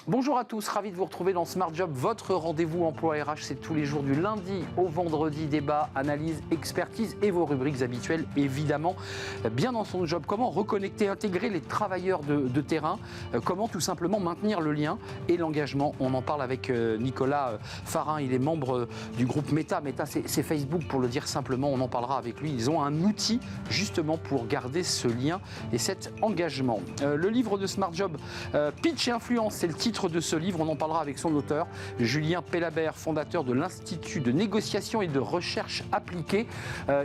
Bonjour à tous, ravi de vous retrouver dans Smart Job, votre rendez-vous emploi RH. C'est tous les jours du lundi au vendredi, débat, analyse, expertise et vos rubriques habituelles, évidemment. Bien dans son job, comment reconnecter, intégrer les travailleurs de terrain, comment tout simplement maintenir le lien et l'engagement. On en parle avec Nicolas Farin, il est membre du groupe Meta. Meta, c'est Facebook pour le dire simplement, on en parlera avec lui. Ils ont un outil justement pour garder ce lien et cet engagement. Le livre de Smart Job, Pitch et Influence, c'est le titre de ce livre, on en parlera avec son auteur, Julien Pellabert, fondateur de l'Institut de négociation et de recherche appliquée.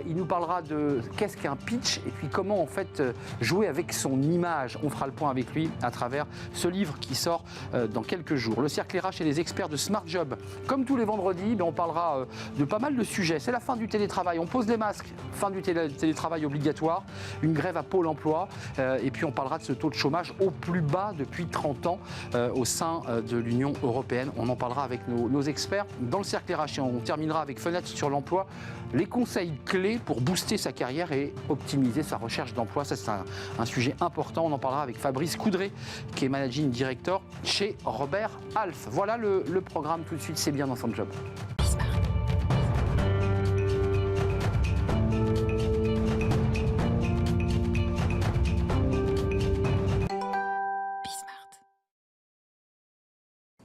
Il nous parlera de qu'est-ce qu'un pitch et puis comment en fait jouer avec son image. On fera le point avec lui à travers ce livre qui sort dans quelques jours. Le cercle RH et les experts de Smart Job. Comme tous les vendredis, on parlera de pas mal de sujets. C'est la fin du télétravail, on pose les masques, fin du télétravail obligatoire, une grève à Pôle emploi et puis on parlera de ce taux de chômage au plus bas depuis 30 ans au sein de l'Union européenne. On en parlera avec nos experts dans le cercle RH. Et on terminera avec Fenêtre sur l'emploi, les conseils clés pour booster sa carrière et optimiser sa recherche d'emploi. Ça, c'est un sujet important. On en parlera avec Fabrice Coudray, qui est Managing Director chez Robert Half. Voilà le programme tout de suite, c'est bien dans son job.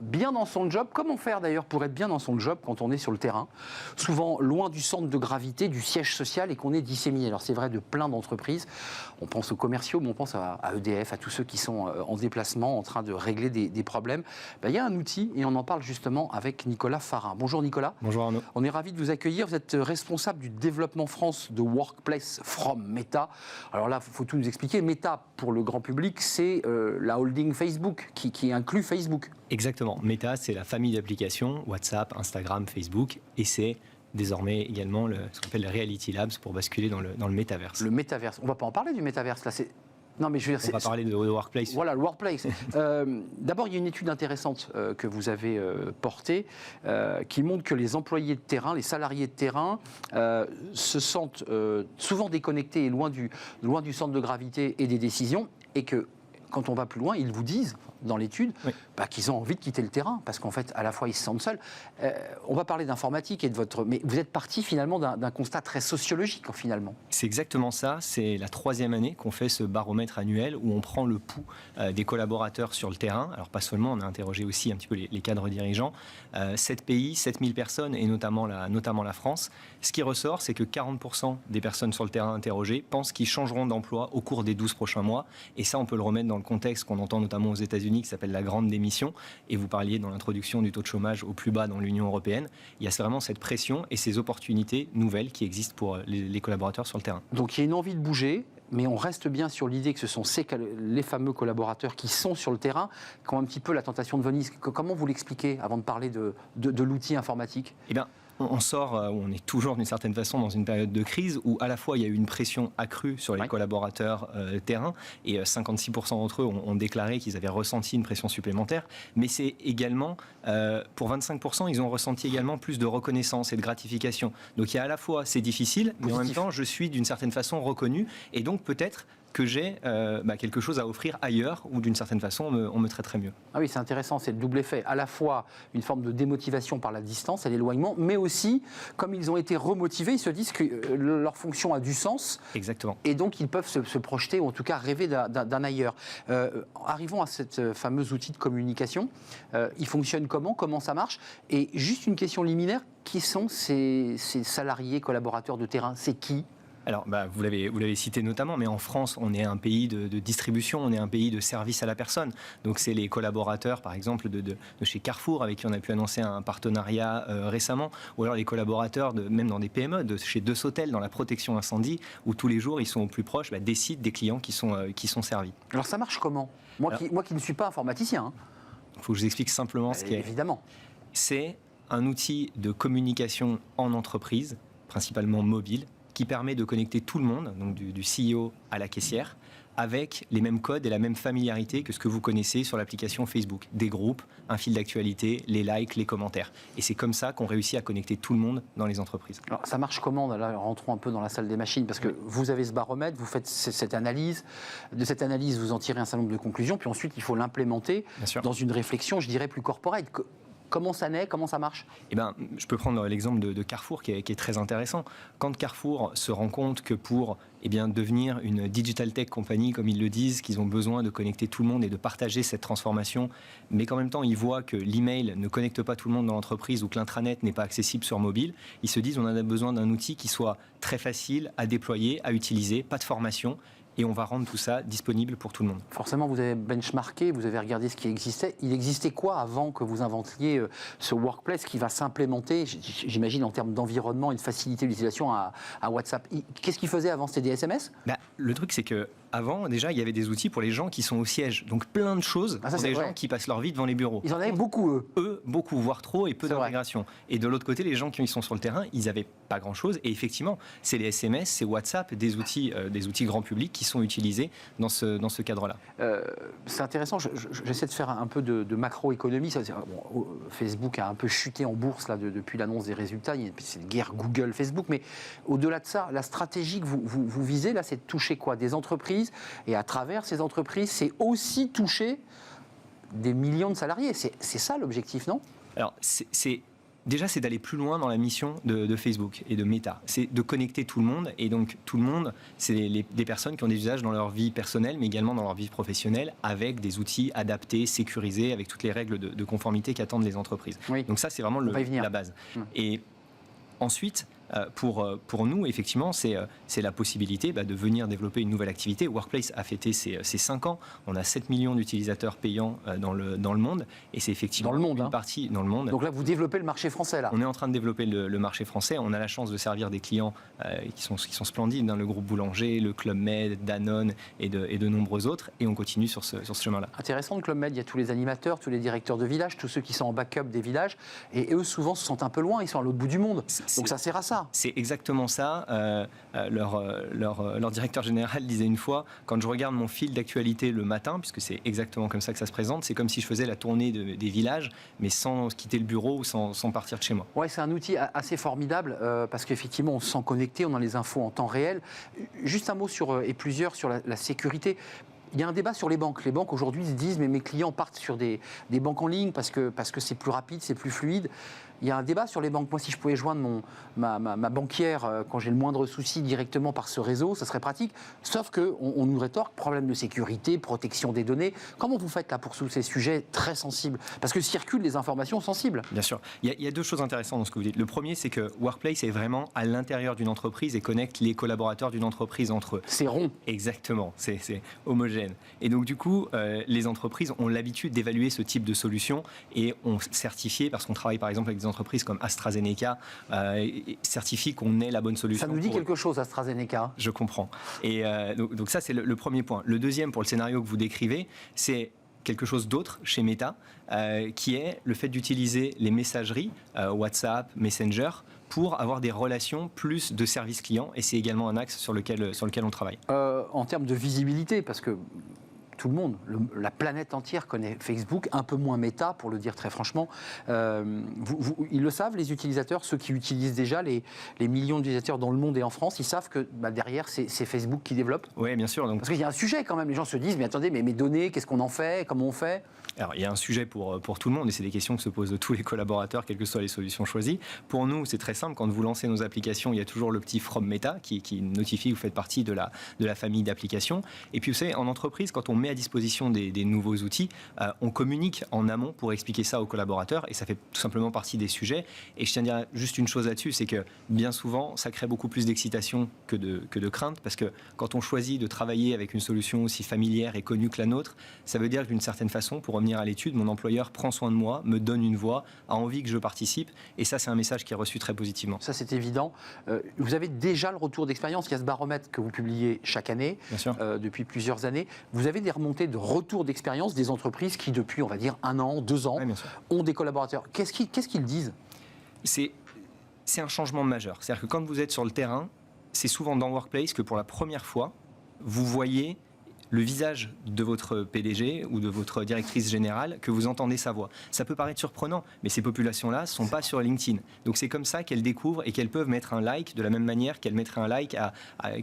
Bien dans son job, comment faire d'ailleurs pour être bien dans son job quand on est sur le terrain, souvent loin du centre de gravité, du siège social et qu'on est disséminé. Alors c'est vrai de plein d'entreprises, on pense aux commerciaux, mais on pense à EDF, à tous ceux qui sont en déplacement, en train de régler des problèmes. Il y a un outil et on en parle justement avec Nicolas Farin. Bonjour Nicolas. Bonjour Arnaud. On est ravis de vous accueillir, vous êtes responsable du développement France de Workplace from Meta. Alors là, il faut tout nous expliquer. Meta, pour le grand public, c'est la holding Facebook qui inclut Facebook. Exactement. Meta, c'est la famille d'applications, WhatsApp, Instagram, Facebook, et c'est désormais également ce qu'on appelle le Reality Labs pour basculer dans le métaverse. Le métaverse. On ne va pas en parler du métaverse, là. Non, mais je veux dire, on va parler de Workplace. Voilà, le Workplace. D'abord, il y a une étude intéressante que vous avez portée qui montre que les employés de terrain, les salariés de terrain se sentent souvent déconnectés et loin du centre de gravité et des décisions, et que quand on va plus loin, ils vous disent, dans l'étude, oui, qu'ils ont envie de quitter le terrain, parce qu'en fait, à la fois, ils se sentent seuls. On va parler d'informatique et de votre... Mais vous êtes parti, finalement, d'un constat très sociologique, finalement. C'est exactement ça. C'est la 3e année qu'on fait ce baromètre annuel où on prend le pouls des collaborateurs sur le terrain. Alors, pas seulement, on a interrogé aussi un petit peu les cadres dirigeants. 7 pays, 7000 personnes, et notamment la France. Ce qui ressort, c'est que 40% des personnes sur le terrain interrogées pensent qu'ils changeront d'emploi au cours des 12 prochains mois. Et ça, on peut le remettre dans le contexte qu'on entend notamment aux États-Unis, qui s'appelle la grande démission. Et vous parliez dans l'introduction du taux de chômage au plus bas dans l'Union européenne. Il y a vraiment cette pression et ces opportunités nouvelles qui existent pour les collaborateurs sur le terrain. Donc il y a une envie de bouger, mais on reste bien sur l'idée que ce sont les fameux collaborateurs qui sont sur le terrain, qui ont un petit peu la tentation de Venise. Comment vous l'expliquez avant de parler de l'outil informatique ? Eh bien, on sort, on est toujours d'une certaine façon dans une période de crise où à la fois il y a eu une pression accrue sur les collaborateurs terrain, et 56% d'entre eux ont déclaré qu'ils avaient ressenti une pression supplémentaire, mais c'est également, pour 25%, ils ont ressenti également plus de reconnaissance et de gratification. Donc il y a à la fois, c'est difficile, mais en même temps, je suis d'une certaine façon reconnu, et donc peut-être que j'ai quelque chose à offrir ailleurs, où d'une certaine façon on me traiterait mieux. Ah oui, c'est intéressant, c'est le double effet. À la fois une forme de démotivation par la distance et l'éloignement, mais aussi, comme ils ont été remotivés, ils se disent que leur fonction a du sens. Exactement. Et donc ils peuvent se projeter, ou en tout cas rêver d'un ailleurs. Arrivons à ce fameux outil de communication. Il fonctionne comment ça marche? Et juste une question liminaire, qui sont ces salariés collaborateurs de terrain? C'est qui? Alors, vous l'avez cité notamment, mais en France, on est un pays de distribution, on est un pays de service à la personne. Donc, c'est les collaborateurs, par exemple, de chez Carrefour, avec qui on a pu annoncer un partenariat récemment, ou alors les collaborateurs, même dans des PME, de chez Deux Hôtels, dans la protection incendie, où tous les jours, ils sont au plus proches des sites, des clients qui sont servis. Alors, ça marche comment? Moi qui ne suis pas informaticien. Il faut que je vous explique simplement ce qu'est. Évidemment. C'est un outil de communication en entreprise, principalement mobile, qui permet de connecter tout le monde, donc du CEO à la caissière, avec les mêmes codes et la même familiarité que ce que vous connaissez sur l'application Facebook. Des groupes, un fil d'actualité, les likes, les commentaires. Et c'est comme ça qu'on réussit à connecter tout le monde dans les entreprises. Alors, ça marche comment? Là, rentrons un peu dans la salle des machines, parce que vous avez ce baromètre, vous faites cette analyse. De cette analyse, vous en tirez un certain nombre de conclusions, puis ensuite, il faut l'implémenter dans une réflexion, je dirais, plus corporate. Comment ça naît? Comment ça marche? Eh ben, je peux prendre l'exemple de Carrefour qui est très intéressant. Quand Carrefour se rend compte que pour devenir une digital tech company, comme ils le disent, qu'ils ont besoin de connecter tout le monde et de partager cette transformation, mais qu'en même temps ils voient que l'email ne connecte pas tout le monde dans l'entreprise ou que l'intranet n'est pas accessible sur mobile, ils se disent on a besoin d'un outil qui soit très facile à déployer, à utiliser, pas de formation. Et on va rendre tout ça disponible pour tout le monde. Forcément, vous avez benchmarké, vous avez regardé ce qui existait. Il existait quoi avant que vous inventiez ce workplace qui va s'implémenter, j'imagine, en termes d'environnement et de facilité d'utilisation à WhatsApp? Qu'est-ce qu'il faisait avant? C'était des SMS? Le truc, c'est que avant, déjà, il y avait des outils pour les gens qui sont au siège. Donc, plein de choses pour des gens qui passent leur vie devant les bureaux. Ils en avaient beaucoup, eux. Eux, beaucoup, voire trop, et peu d'intégration. Et de l'autre côté, les gens qui sont sur le terrain, ils n'avaient pas grand-chose. Et effectivement, c'est les SMS, c'est WhatsApp, des outils grand public qui sont utilisés dans ce cadre-là. C'est intéressant. J'essaie de faire un peu de macroéconomie. Facebook a un peu chuté en bourse là, depuis l'annonce des résultats. C'est une guerre Google-Facebook. Mais au-delà de ça, la stratégie que vous visez, là, c'est de toucher quoi? Des entreprises. Et à travers ces entreprises, c'est aussi toucher des millions de salariés. C'est ça l'objectif, non? Alors, déjà, c'est d'aller plus loin dans la mission de Facebook et de Meta. C'est de connecter tout le monde. Et donc, tout le monde, c'est des personnes qui ont des usages dans leur vie personnelle, mais également dans leur vie professionnelle, avec des outils adaptés, sécurisés, avec toutes les règles de conformité qu'attendent les entreprises. Oui. Donc ça, c'est vraiment la base. Et ensuite, pour nous, effectivement, c'est la possibilité de venir développer une nouvelle activité. Workplace a fêté ses 5 ans. On a 7 millions d'utilisateurs payants dans le monde. Et c'est effectivement une partie dans le monde. Donc là, vous développez le marché français, là? On est en train de développer le marché français. On a la chance de servir des clients qui sont splendides, le groupe Boulanger, le Club Med, Danone et de nombreux autres. Et on continue sur ce chemin-là. Intéressant, le Club Med, il y a tous les animateurs, tous les directeurs de village, tous ceux qui sont en backup des villages. Et eux, souvent, se sentent un peu loin. Ils sont à l'autre bout du monde. Donc ça sert à ça. C'est exactement ça. Leur directeur général disait une fois, quand je regarde mon fil d'actualité le matin, puisque c'est exactement comme ça que ça se présente, c'est comme si je faisais la tournée des villages, mais sans quitter le bureau ou sans partir de chez moi. Ouais, c'est un outil assez formidable parce qu'effectivement, on se sent connecté, on a les infos en temps réel. Juste un mot et plusieurs sur la sécurité. Il y a un débat sur les banques. Les banques aujourd'hui se disent mais mes clients partent sur des banques en ligne parce que c'est plus rapide, c'est plus fluide. Il y a un débat sur les banques. Moi, si je pouvais joindre ma banquière quand j'ai le moindre souci directement par ce réseau, ça serait pratique. Sauf qu'on nous rétorque problème de sécurité, protection des données. Comment vous faites là pour tous ces sujets très sensibles? Parce que circulent des informations sensibles. Bien sûr. Il y a deux choses intéressantes dans ce que vous dites. Le premier, c'est que Workplace est vraiment à l'intérieur d'une entreprise et connecte les collaborateurs d'une entreprise entre eux. C'est rond. Exactement. C'est homogène. Et donc, du coup, les entreprises ont l'habitude d'évaluer ce type de solution et ont certifié, parce qu'on travaille par exemple avec des entreprises comme AstraZeneca, certifient qu'on ait la bonne solution. Ça nous dit quelque chose, AstraZeneca. Je comprends. Et donc ça, c'est le premier point. Le deuxième, pour le scénario que vous décrivez, c'est quelque chose d'autre chez Meta, qui est le fait d'utiliser les messageries, WhatsApp, Messenger, pour avoir des relations plus de service client. Et c'est également un axe sur lequel on travaille. En termes de visibilité, parce que tout le monde, la planète entière connaît Facebook, un peu moins Meta, pour le dire très franchement. Ils le savent, les utilisateurs, ceux qui utilisent déjà, les millions d'utilisateurs dans le monde et en France, ils savent que derrière, c'est Facebook qui développe. Oui, bien sûr. Donc... Parce qu'il y a un sujet quand même. Les gens se disent, mais attendez, mais mes données, qu'est-ce qu'on en fait? Comment on fait? Alors, il y a un sujet pour tout le monde et c'est des questions que se posent tous les collaborateurs, quelles que soient les solutions choisies. Pour nous, c'est très simple. Quand vous lancez nos applications, il y a toujours le petit From Meta qui notifie que vous faites partie de la famille d'applications. Et puis, vous savez, en entreprise, quand on met à disposition des nouveaux outils, on communique en amont pour expliquer ça aux collaborateurs et ça fait tout simplement partie des sujets. Et je tiens à dire juste une chose là-dessus, c'est que bien souvent, ça crée beaucoup plus d'excitation que de crainte parce que quand on choisit de travailler avec une solution aussi familière et connue que la nôtre, ça veut dire que d'une certaine façon, pour revenir à l'étude, mon employeur prend soin de moi, me donne une voix, a envie que je participe et ça, c'est un message qui est reçu très positivement. Ça, c'est évident. Vous avez déjà le retour d'expérience. Il y a ce baromètre que vous publiez chaque année, depuis plusieurs années. Vous avez des remontées de retour d'expérience des entreprises qui, depuis, on va dire, 1 an, 2 ans, ont des collaborateurs. Qu'est-ce qu'ils disent? C'est un changement majeur. C'est-à-dire que quand vous êtes sur le terrain, c'est souvent dans Workplace que pour la première fois, vous voyez le visage de votre PDG ou de votre directrice générale, que vous entendez sa voix. Ça peut paraître surprenant, mais ces populations-là ne sont pas sur LinkedIn. Donc c'est comme ça qu'elles découvrent et qu'elles peuvent mettre un like de la même manière qu'elles mettraient un like à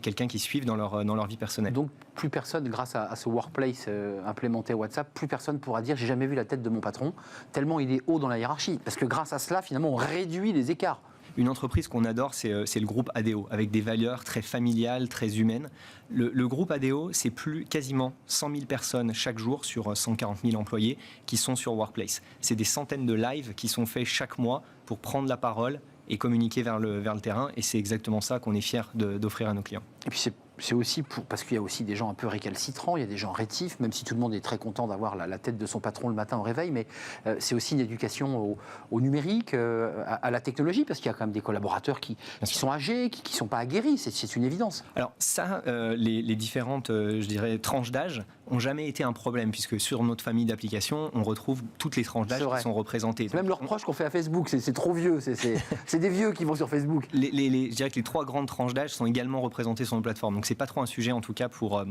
quelqu'un qu'ils suivent dans leur vie personnelle. Donc plus personne, grâce à ce Workplace implémenté à WhatsApp, plus personne pourra dire j'ai jamais vu la tête de mon patron, tellement il est haut dans la hiérarchie. Parce que grâce à cela, finalement, on réduit les écarts. Une entreprise qu'on adore, c'est le groupe ADO, avec des valeurs très familiales, très humaines. Le groupe ADO, c'est quasiment 100 000 personnes chaque jour sur 140 000 employés qui sont sur Workplace. C'est des centaines de lives qui sont faits chaque mois pour prendre la parole et communiquer vers le terrain. Et c'est exactement ça qu'on est fiers d'offrir à nos clients. Et puis c'est aussi parce qu'il y a aussi des gens un peu récalcitrants, il y a des gens rétifs, même si tout le monde est très content d'avoir la tête de son patron le matin au réveil, mais c'est aussi une éducation au numérique, à la technologie, parce qu'il y a quand même des collaborateurs qui sont âgés, qui ne sont pas aguerris, c'est une évidence. Alors ça, les différentes, je dirais, tranches d'âge n'ont jamais été un problème, puisque sur notre famille d'applications, on retrouve toutes les tranches d'âge qui sont représentées. C'est même le reproche qu'on fait à Facebook, c'est trop vieux, c'est des vieux qui vont sur Facebook. Je dirais que les 3 grandes tranches d'âge sont également représentées sur nos plateformes, donc c'est pas trop un sujet en tout cas pour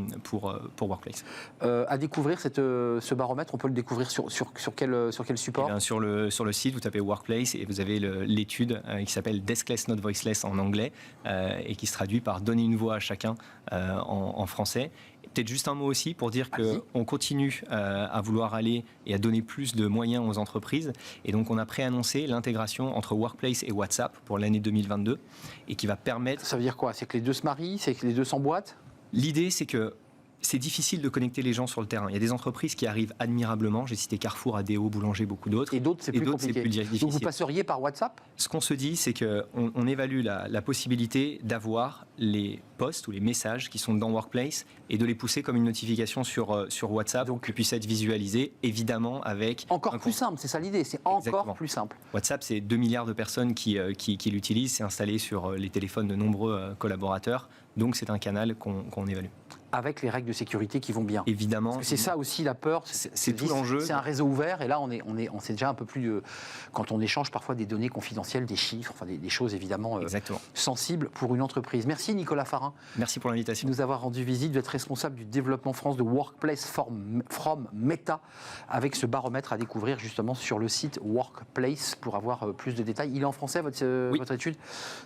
Workplace. À découvrir ce baromètre, on peut le découvrir sur quel support? Sur le site, vous tapez Workplace et vous avez l'étude qui s'appelle Deskless Not Voiceless en anglais et qui se traduit par donner une voix à chacun en français. Peut-être juste un mot aussi pour dire qu'on continue à vouloir aller et à donner plus de moyens aux entreprises. Et donc, on a préannoncé l'intégration entre Workplace et WhatsApp pour l'année 2022 et qui va permettre... Ça veut dire quoi? C'est que les deux se marient? C'est que les deux s'emboîtent? L'idée, c'est que c'est difficile de connecter les gens sur le terrain. Il y a des entreprises qui arrivent admirablement. J'ai cité Carrefour, ADO, Boulanger, beaucoup d'autres. Et d'autres, c'est plus compliqué. Donc vous passeriez par WhatsApp? Ce qu'on se dit, c'est qu'on évalue la possibilité d'avoir les posts ou les messages qui sont dans Workplace et de les pousser comme une notification sur WhatsApp pour qu'ils puissent être visualisés, évidemment avec... Encore plus simple, c'est ça l'idée, c'est encore plus simple. WhatsApp, c'est 2 milliards de personnes qui l'utilisent, c'est installé sur les téléphones de nombreux collaborateurs, donc c'est un canal qu'on évalue. Avec les règles de sécurité qui vont bien. Évidemment. Parce que c'est ça aussi la peur. C'est tout l'enjeu. C'est un réseau ouvert et là on sait déjà un peu plus quand on échange parfois des données confidentielles, des chiffres, enfin des choses évidemment sensibles pour une entreprise. Merci Nicolas Farin. Merci pour l'invitation. De nous avoir rendu visite. Vous êtes responsable du développement France de Workplace from Meta avec ce baromètre à découvrir justement sur le site Workplace pour avoir plus de détails. Il est en français votre étude.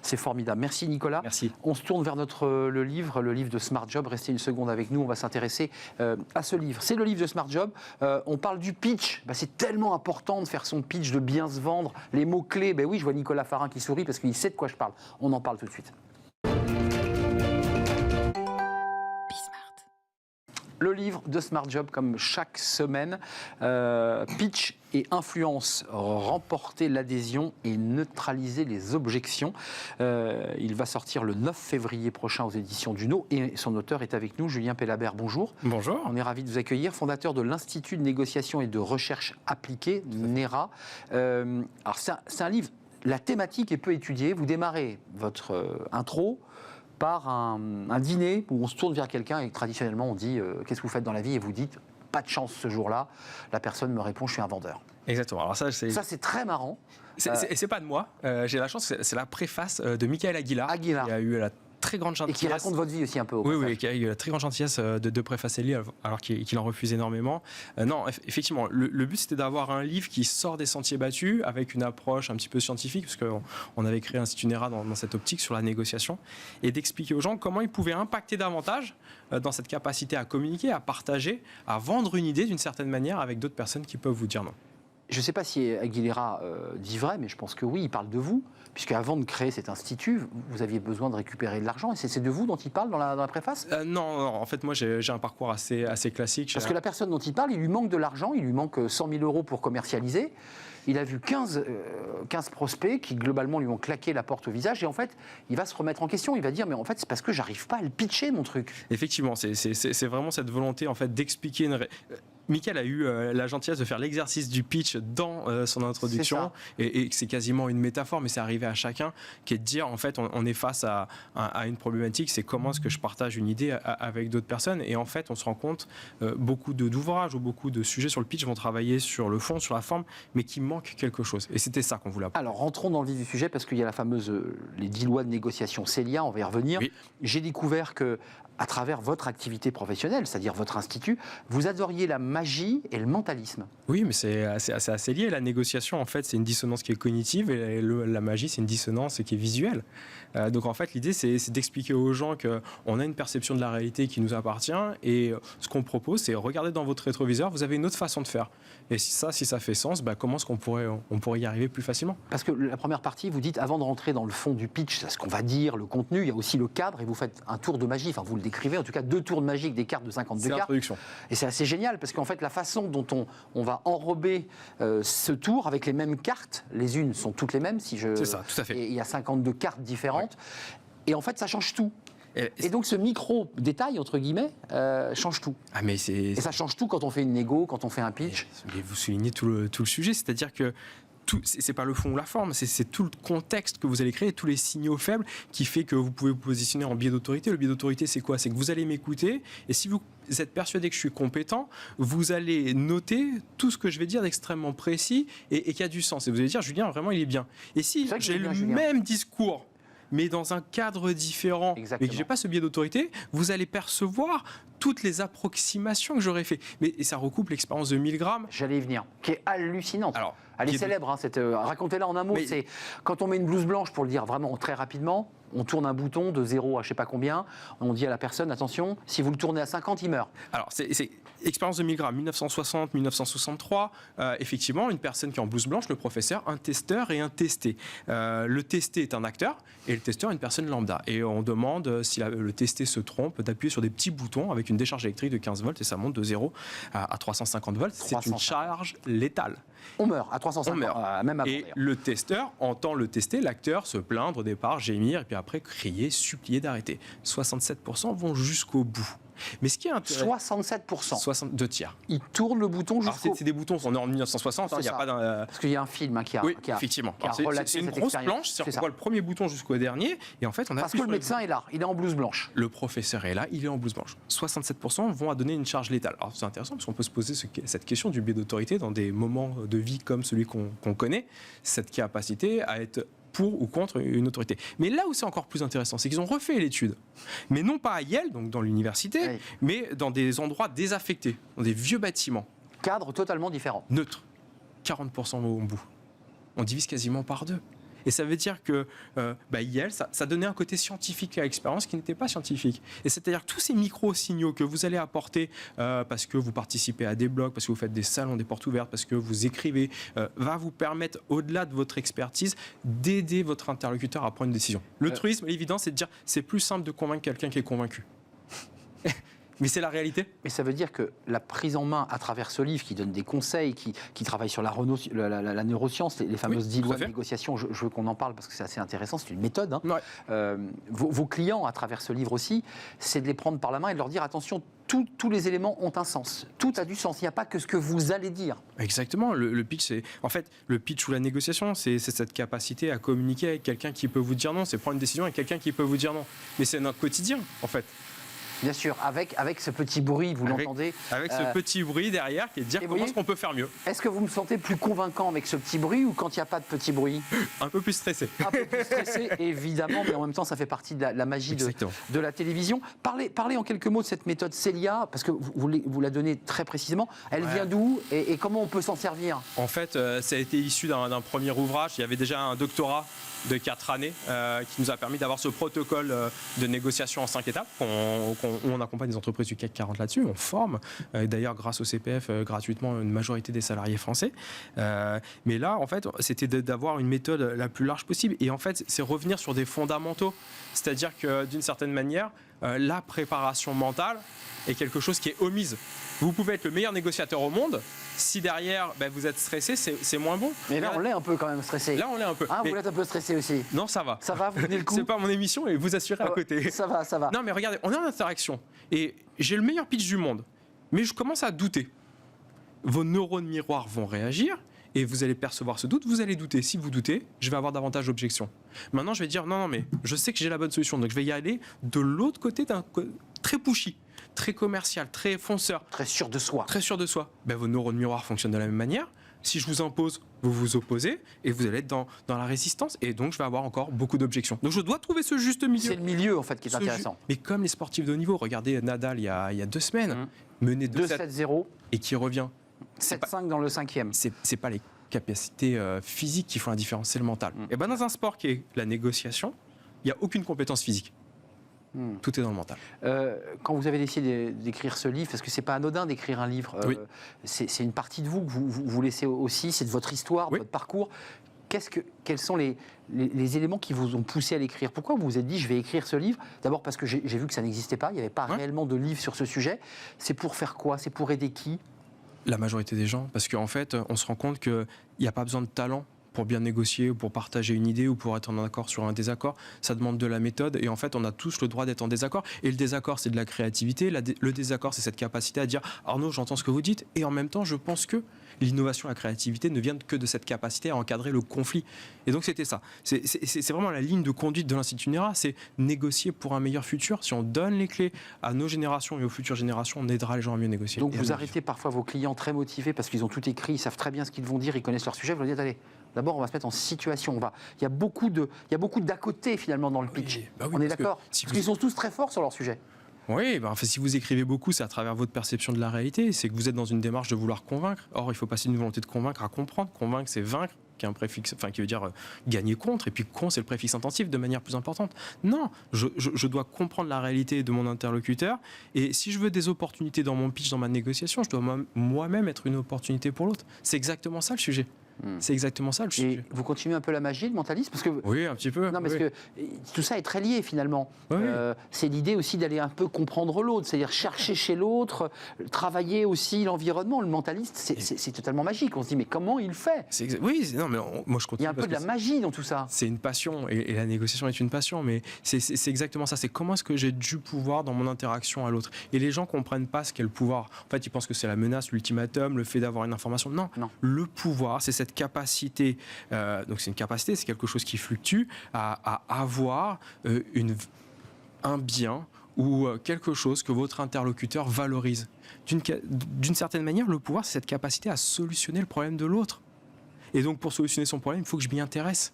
C'est formidable. Merci Nicolas. Merci. On se tourne vers le livre de Smart Job. Restez une seconde avec nous, on va s'intéresser à ce livre. C'est le livre de Smart Job. On parle du pitch. C'est tellement important de faire son pitch, de bien se vendre. Les mots-clés, oui, je vois Nicolas Farin qui sourit parce qu'il sait de quoi je parle. On en parle tout de suite. Le livre de Smart Job, comme chaque semaine, pitch et influence, remporter l'adhésion et neutraliser les objections. Il va sortir le 9 février prochain aux éditions Duno et son auteur est avec nous, Julien Pellabert. Bonjour. Bonjour. On est ravis de vous accueillir, fondateur de l'Institut de négociation et de recherche appliquée, NERA. Alors c'est un livre, la thématique est peu étudiée. Vous démarrez votre intro par un dîner où on se tourne vers quelqu'un et traditionnellement on dit qu'est-ce que vous faites dans la vie et vous dites pas de chance ce jour-là. La personne me répond je suis un vendeur. Exactement. Alors ça c'est très marrant. C'est pas de moi. J'ai la chance, c'est la préface de Michael Aguilar. Qui a eu la très grande gentillesse. Et qui raconte votre vie aussi un peu. Oui, qui a eu la très grande gentillesse de préfacer le livre alors qu'il en refuse énormément. Non, effectivement, le but c'était d'avoir un livre qui sort des sentiers battus avec une approche un petit peu scientifique, parce qu'on avait créé l'Institut NERA dans cette optique sur la négociation, et d'expliquer aux gens comment ils pouvaient impacter davantage dans cette capacité à communiquer, à partager, à vendre une idée d'une certaine manière avec d'autres personnes qui peuvent vous dire non. Je ne sais pas si Aguilera dit vrai, mais je pense que oui, il parle de vous, puisque avant de créer cet institut, vous aviez besoin de récupérer de l'argent, et c'est de vous dont il parle dans la préface ? Non, en fait, moi j'ai un parcours assez classique. Parce que la personne dont il parle, il lui manque de l'argent, il lui manque 100 000 euros pour commercialiser. Il a vu 15 prospects qui, globalement, lui ont claqué la porte au visage. Et en fait, il va se remettre en question. Il va dire, mais en fait, c'est parce que j'arrive pas à le pitcher, mon truc. Effectivement, c'est vraiment cette volonté en fait, d'expliquer Mickaël a eu la gentillesse de faire l'exercice du pitch dans son introduction, et c'est quasiment une métaphore, mais c'est arrivé à chacun, qui est de dire, en fait, on est face à une problématique, c'est comment est-ce que je partage une idée avec d'autres personnes, et en fait, on se rend compte, beaucoup d'ouvrages ou beaucoup de sujets sur le pitch vont travailler sur le fond, sur la forme, mais qu'il manque quelque chose, et c'était ça qu'on voulait apprendre. Alors, rentrons dans le vif du sujet, parce qu'il y a la fameuse, les 10 lois de négociation Célia, on va y revenir. Oui. J'ai découvert que, à travers votre activité professionnelle, c'est-à-dire votre institut, vous adoriez la magie et le mentalisme. Oui, mais c'est assez lié. La négociation, en fait, c'est une dissonance qui est cognitive, et la magie, c'est une dissonance qui est visuelle. Donc, en fait, l'idée, c'est d'expliquer aux gens qu'on a une perception de la réalité qui nous appartient, et ce qu'on propose, c'est regarder dans votre rétroviseur, vous avez une autre façon de faire. Et si ça fait sens, comment est-ce qu'on pourrait y arriver plus facilement? Parce que la première partie, vous dites, avant de rentrer dans le fond du pitch, c'est ce qu'on va dire, le contenu, il y a aussi le cadre, et vous faites un tour de magie, enfin, vous le décrivez, en tout cas 2 tours de magie avec des cartes de 52 cartes. Et c'est assez génial, parce qu'en fait, la façon dont on va enrober ce tour avec les mêmes cartes, les unes sont toutes les mêmes, c'est ça, tout à fait. Et il y a 52 cartes différentes, et en fait, ça change tout. Et donc ce micro-détail, entre guillemets, change tout. Et ça change tout quand on fait une négo, quand on fait un pitch. Et vous soulignez tout le sujet, c'est-à-dire que c'est pas le fond ou la forme, c'est tout le contexte que vous allez créer, tous les signaux faibles qui fait que vous pouvez vous positionner en biais d'autorité. Le biais d'autorité, c'est quoi? C'est que vous allez m'écouter, et si vous êtes persuadé que je suis compétent, vous allez noter tout ce que je vais dire d'extrêmement précis et qui a du sens. Et vous allez dire, Julien, vraiment, il est bien. Et si j'ai le même discours, mais dans un cadre différent, mais que je n'ai pas ce biais d'autorité, vous allez percevoir toutes les approximations que j'aurais fait. Et ça recoupe l'expérience de Milgram. J'allais y venir, qui est hallucinante. Alors, elle est célèbre, hein, racontez-la en un mot. C'est quand on met une blouse blanche, pour le dire vraiment très rapidement, on tourne un bouton de 0 à je ne sais pas combien, on dit à la personne, attention, si vous le tournez à 50, il meurt. Alors, c'est expérience de Milgram, 1960-1963, effectivement, une personne qui est en blouse blanche, le professeur, un testeur et un testé. Le testé est un acteur, et le testeur est une personne lambda. Et on demande, si le testé se trompe, d'appuyer sur des petits boutons avec une décharge électrique de 15 volts, et ça monte de 0 à 350 volts. C'est une charge létale. On meurt à 350, on meurt. Même avant. Et le testeur entend le testé, l'acteur se plaindre au départ, gémir, et puis après crier, supplier d'arrêter. 67% vont jusqu'au bout. Mais ce qui est intéressant, 67%. 62 tiers. Il tourne le bouton jusqu'au... C'est des boutons, on est en 1960, il n'y a pas d'un... Parce qu'il y a un film qui a... Oui, effectivement. C'est une grosse planche, on voit le premier bouton jusqu'au dernier, et en fait on a... Parce que le médecin est là, il est en blouse blanche. Le professeur est là, il est en blouse blanche. 67% vont donner une charge létale. Alors c'est intéressant, parce qu'on peut se poser cette question du biais d'autorité dans des moments de vie comme celui qu'on connaît, cette capacité à être pour ou contre une autorité. Mais là où c'est encore plus intéressant, c'est qu'ils ont refait l'étude. Mais non pas à Yale, donc dans l'université, oui, mais dans des endroits désaffectés, dans des vieux bâtiments. Cadre totalement différent. Neutre. 40% au bout. On divise quasiment par 2. Et ça veut dire que Yale, ça donnait un côté scientifique à l'expérience qui n'était pas scientifique. Et c'est-à-dire que tous ces micro-signaux que vous allez apporter parce que vous participez à des blogs, parce que vous faites des salons, des portes ouvertes, parce que vous écrivez, va vous permettre, au-delà de votre expertise, d'aider votre interlocuteur à prendre une décision. Le truisme, l'évidence, c'est de dire c'est plus simple de convaincre quelqu'un qui est convaincu. Mais c'est la réalité. Mais ça veut dire que la prise en main à travers ce livre qui donne des conseils, qui travaille sur la neuroscience, les fameuses 10 lois de négociation, je veux qu'on en parle parce que c'est assez intéressant, c'est une méthode. Hein. Ouais. Vos clients, à travers ce livre aussi, c'est de les prendre par la main et de leur dire attention, tous les éléments ont un sens. Tout a du sens. Il n'y a pas que ce que vous allez dire. Exactement. Le pitch, c'est... En fait, le pitch ou la négociation, c'est cette capacité à communiquer avec quelqu'un qui peut vous dire non. C'est prendre une décision avec quelqu'un qui peut vous dire non. Mais c'est notre quotidien, en fait. Bien sûr, avec ce petit bruit, vous l'entendez. Avec ce petit bruit derrière qui est de dire comment est-ce qu'on peut faire mieux. Est-ce que vous me sentez plus convaincant avec ce petit bruit ou quand il n'y a pas de petit bruit? Un peu plus stressé. Un peu plus stressé, évidemment, mais en même temps, ça fait partie de la magie de la télévision. Parlez en quelques mots de cette méthode Célia, parce que vous la donnez très précisément. Elle vient d'où et comment on peut s'en servir? En fait, ça a été issu d'un premier ouvrage. Il y avait déjà un doctorat de 4 années qui nous a permis d'avoir ce protocole de négociation en 5 étapes. On accompagne des entreprises du CAC 40 là-dessus, on forme, d'ailleurs grâce au CPF gratuitement une majorité des salariés français. Mais là, en fait, c'était d'avoir une méthode la plus large possible. Et en fait, c'est revenir sur des fondamentaux. C'est-à-dire que d'une certaine manière, la préparation mentale est quelque chose qui est omise. Vous pouvez être le meilleur négociateur au monde, si derrière vous êtes stressé, c'est moins bon. Mais là, on l'est un peu quand même stressé. Là, on l'est un peu. Ah, vous l'êtes un peu stressé aussi. Non, ça va. Ça va, vous tenez le coup. C'est pas mon émission et vous assurez à côté. Ça va, ça va. Non, mais regardez, on est en interaction et j'ai le meilleur pitch du monde, mais je commence à douter. vos neurones miroirs vont réagir et vous allez percevoir ce doute, vous allez douter. Si vous doutez, je vais avoir davantage d'objections. Maintenant, je vais dire non, mais je sais que j'ai la bonne solution, donc je vais y aller de l'autre côté très pushy, très commercial, très fonceur. Très sûr de soi. Très sûr de soi. Ben, vos neurones miroirs fonctionnent de la même manière. Si je vous impose, vous vous opposez et vous allez être dans la résistance et donc je vais avoir encore beaucoup d'objections. Donc je dois trouver ce juste milieu. C'est le milieu en fait qui est intéressant. Mais comme les sportifs de haut niveau, regardez Nadal il y a 2 semaines, mené 2-7-0 et qui revient. 7-5 dans le 5e. C'est pas les capacités physiques qui font la différence, c'est le mental. Et ben dans un sport qui est la négociation, il n'y a aucune compétence physique. Tout est dans le mental. Quand vous avez décidé d'écrire ce livre, parce que c'est pas anodin d'écrire un livre, Oui. c'est une partie de vous que vous laissez aussi, c'est de votre histoire, de Oui. votre parcours. Quels sont les éléments qui vous ont poussé à l'écrire? Pourquoi vous vous êtes dit je vais écrire ce livre? D'abord parce que j'ai vu que ça n'existait pas, il n'y avait pas réellement de livre sur ce sujet. C'est pour faire quoi? C'est pour aider qui? La majorité des gens, parce qu'en fait, on se rend compte qu'il n'y a pas besoin de talent pour bien négocier, ou pour partager une idée, ou pour être en accord sur un désaccord. Ça demande de la méthode, et en fait, on a tous le droit d'être en désaccord. Et le désaccord, c'est de la créativité. Le désaccord, c'est cette capacité à dire « Arnaud, j'entends ce que vous dites, et en même temps, je pense que l'innovation et la créativité ne viennent que de cette capacité à encadrer le conflit. » Et donc, c'était ça. C'est vraiment la ligne de conduite de l'Institut NERA, c'est négocier pour un meilleur futur. Si on donne les clés à nos générations et aux futures générations, on aidera les gens à mieux négocier. Donc vous arrêtez parfois vos clients très motivés parce qu'ils ont tout écrit, ils savent très bien ce qu'ils vont dire, ils connaissent leur sujet, vous leur dites allez, d'abord on va se mettre en situation, il y a beaucoup d'à côté finalement dans le pitch. Bah oui, on est parce que d'accord si Parce vous- qu'ils sont tous très forts sur leur sujet. Oui, ben, si vous écrivez beaucoup, c'est à travers votre perception de la réalité. C'est que vous êtes dans une démarche de vouloir convaincre. Or, il faut passer d'une volonté de convaincre à comprendre. Convaincre, c'est vaincre, qui est un préfixe, enfin qui veut dire gagner contre. Et puis con, c'est le préfixe intensif de manière plus importante. Non, je dois comprendre la réalité de mon interlocuteur. Et si je veux des opportunités dans mon pitch, dans ma négociation, je dois moi-même être une opportunité pour l'autre. C'est exactement ça le sujet. C'est exactement ça le Et sujet. vous continuez un peu la magie, le mentalisme parce que Oui, un petit peu. non, parce oui. que tout ça est très lié finalement. Oui. C'est l'idée aussi d'aller un peu comprendre l'autre, c'est-à-dire chercher chez l'autre, travailler aussi l'environnement. Le mentaliste, c'est totalement magique. On se dit mais comment il fait? Oui, non, mais moi je continue. Il y a un peu parce de la que magie dans tout ça. c'est une passion et la négociation est une passion, mais c'est exactement ça. C'est comment est-ce que j'ai du pouvoir dans mon interaction à l'autre. Et les gens comprennent pas ce qu'est le pouvoir. En fait, ils pensent que c'est la menace, l'ultimatum, le fait d'avoir une information. Non, Non. Le pouvoir, c'est cette capacité. Donc c'est une capacité, c'est quelque chose qui fluctue à avoir un bien ou quelque chose que votre interlocuteur valorise. D'une certaine manière, le pouvoir, c'est cette capacité à solutionner le problème de l'autre. Et donc, pour solutionner son problème, il faut que je m'y intéresse.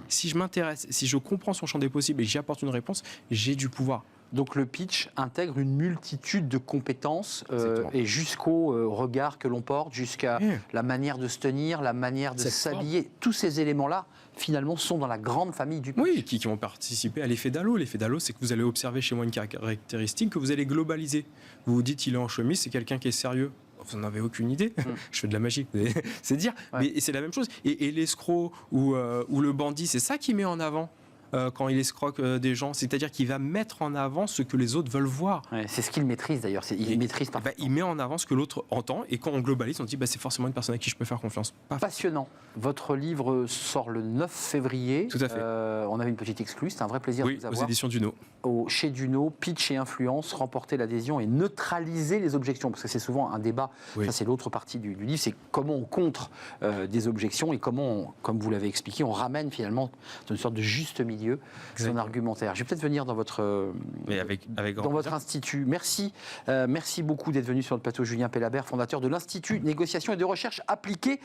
Si je m'intéresse, si je comprends son champ des possibles et j'y apporte une réponse, j'ai du pouvoir. Donc le pitch intègre une multitude de compétences Exactement. et jusqu'au regard que l'on porte, jusqu'à Oui. la manière de se tenir, la manière de Cette s'habiller. Tous ces éléments-là, finalement, sont dans la grande famille du pitch. Oui, qui vont participer à l'effet d'halo. L'effet d'halo, c'est que vous allez observer chez moi une caractéristique que vous allez globaliser. Vous vous dites, il est en chemise, c'est quelqu'un qui est sérieux. Vous n'en avez aucune idée. Je fais de la magie. C'est dire. Ouais. Mais c'est la même chose. Et l'escroc ou le bandit, c'est ça qui met en avant quand il escroque des gens. C'est-à-dire qu'il va mettre en avant ce que les autres veulent voir. Ouais, c'est ce qu'il maîtrise d'ailleurs. Il maîtrise Bah, parfaitement. il met en avant ce que l'autre entend. Et quand on globalise, on dit bah, c'est forcément une personne à qui je peux faire confiance. Paf. Passionnant. Votre livre sort le 9 février. Tout à fait. On avait une petite exclue. C'est un vrai plaisir de Oui, vous aux avoir. éditions Duno. Chez Duno, pitch et influence, remporter l'adhésion et neutraliser les objections. Parce que c'est souvent un débat, Oui. ça c'est l'autre partie du livre, c'est comment on contre des objections et comment, comme vous l'avez expliqué, on ramène finalement dans une sorte de juste milieu son Exactement. argumentaire. Je vais peut-être venir dans votre, Mais avec grand dans votre plaisir. institut. Merci. Merci beaucoup d'être venu sur le plateau. Julien Pellabert, fondateur de l'Institut Négociation et de Recherche Appliquée,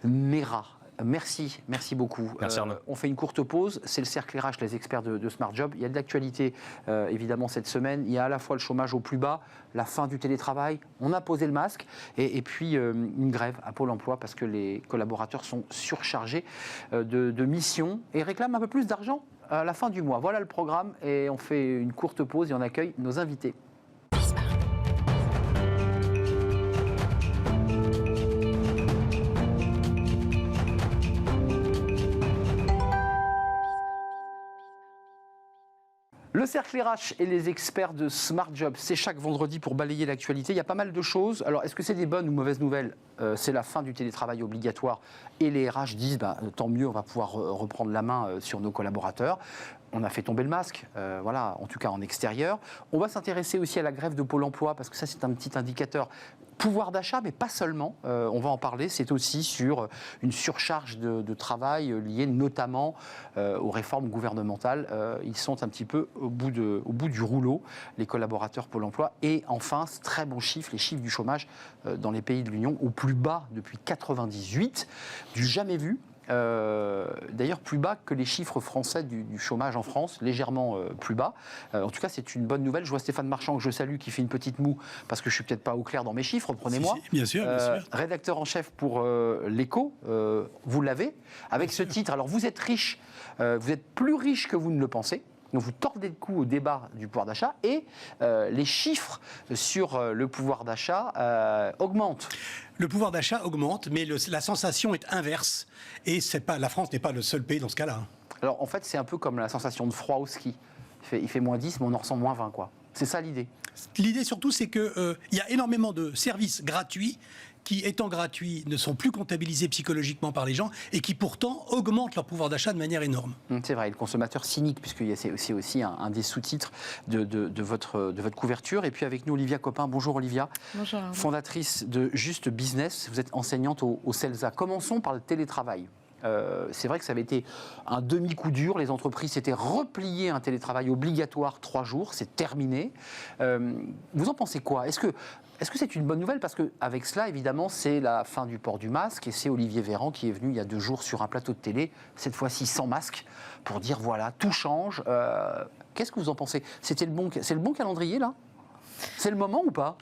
MERA. Merci beaucoup. Merci, Arnaud. On fait une courte pause. C'est le cercle RH, les experts de Smart Job. Il y a de l'actualité, évidemment, cette semaine. Il y a à la fois le chômage au plus bas, la fin du télétravail. On a posé le masque. Et puis, une grève à Pôle emploi parce que les collaborateurs sont surchargés de missions et réclament un peu plus d'argent à la fin du mois. Voilà le programme. Et on fait une courte pause et on accueille nos invités. Le cercle RH et les experts de Smart Job, c'est chaque vendredi pour balayer l'actualité. Il y a pas mal de choses. Alors, est-ce que c'est des bonnes ou mauvaises nouvelles? C'est la fin du télétravail obligatoire et les RH disent tant mieux, on va pouvoir reprendre la main sur nos collaborateurs. on a fait tomber le masque, voilà, en tout cas en extérieur. On va s'intéresser aussi à la grève de Pôle emploi, parce que ça, c'est un petit indicateur. Pouvoir d'achat, mais pas seulement, on va en parler, c'est aussi sur une surcharge de travail liée notamment aux réformes gouvernementales. Ils sont un petit peu au bout du rouleau, les collaborateurs Pôle emploi. Et enfin, très bons chiffres, les chiffres du chômage dans les pays de l'Union, au plus bas depuis 1998, du jamais vu. D'ailleurs plus bas que les chiffres français du chômage en France, légèrement plus bas. En tout cas, c'est une bonne nouvelle. Je vois Stéphane Marchand, que je salue, qui fait une petite moue, parce que je ne suis peut-être pas au clair dans mes chiffres, prenez-moi. Si, bien sûr, bien sûr. Rédacteur en chef pour l'Écho, vous l'avez, avec ce titre. Alors vous êtes riche, vous êtes plus riche que vous ne le pensez. Donc vous tordez le cou au débat du pouvoir d'achat et les chiffres sur le pouvoir d'achat augmentent. Le pouvoir d'achat augmente, mais la sensation est inverse. Et la France n'est pas le seul pays dans ce cas-là. Alors en fait, c'est un peu comme la sensation de froid au ski. Il fait moins 10, mais on en ressent moins 20, quoi. C'est ça l'idée. L'idée surtout, c'est qu'il y a énormément de services gratuits qui, étant gratuits, ne sont plus comptabilisés psychologiquement par les gens et qui pourtant augmentent leur pouvoir d'achat de manière énorme. C'est vrai, le consommateur cynique, puisque c'est aussi un des sous-titres de votre couverture. Et puis avec nous, Olivia Copin. Bonjour Olivia. Bonjour. Fondatrice de Juste Business. Vous êtes enseignante au CELSA. Commençons par le télétravail. C'est vrai que ça avait été un demi-coup dur. Les entreprises s'étaient repliées un télétravail obligatoire 3 jours. C'est terminé. Vous en pensez quoi ? Est-ce que c'est une bonne nouvelle ? Parce qu'avec cela, évidemment, c'est la fin du port du masque. Et c'est Olivier Véran qui est venu il y a 2 jours sur un plateau de télé, cette fois-ci sans masque, pour dire voilà, tout change. Qu'est-ce que vous en pensez ? C'est le bon calendrier, là ? C'est le moment ou pas ?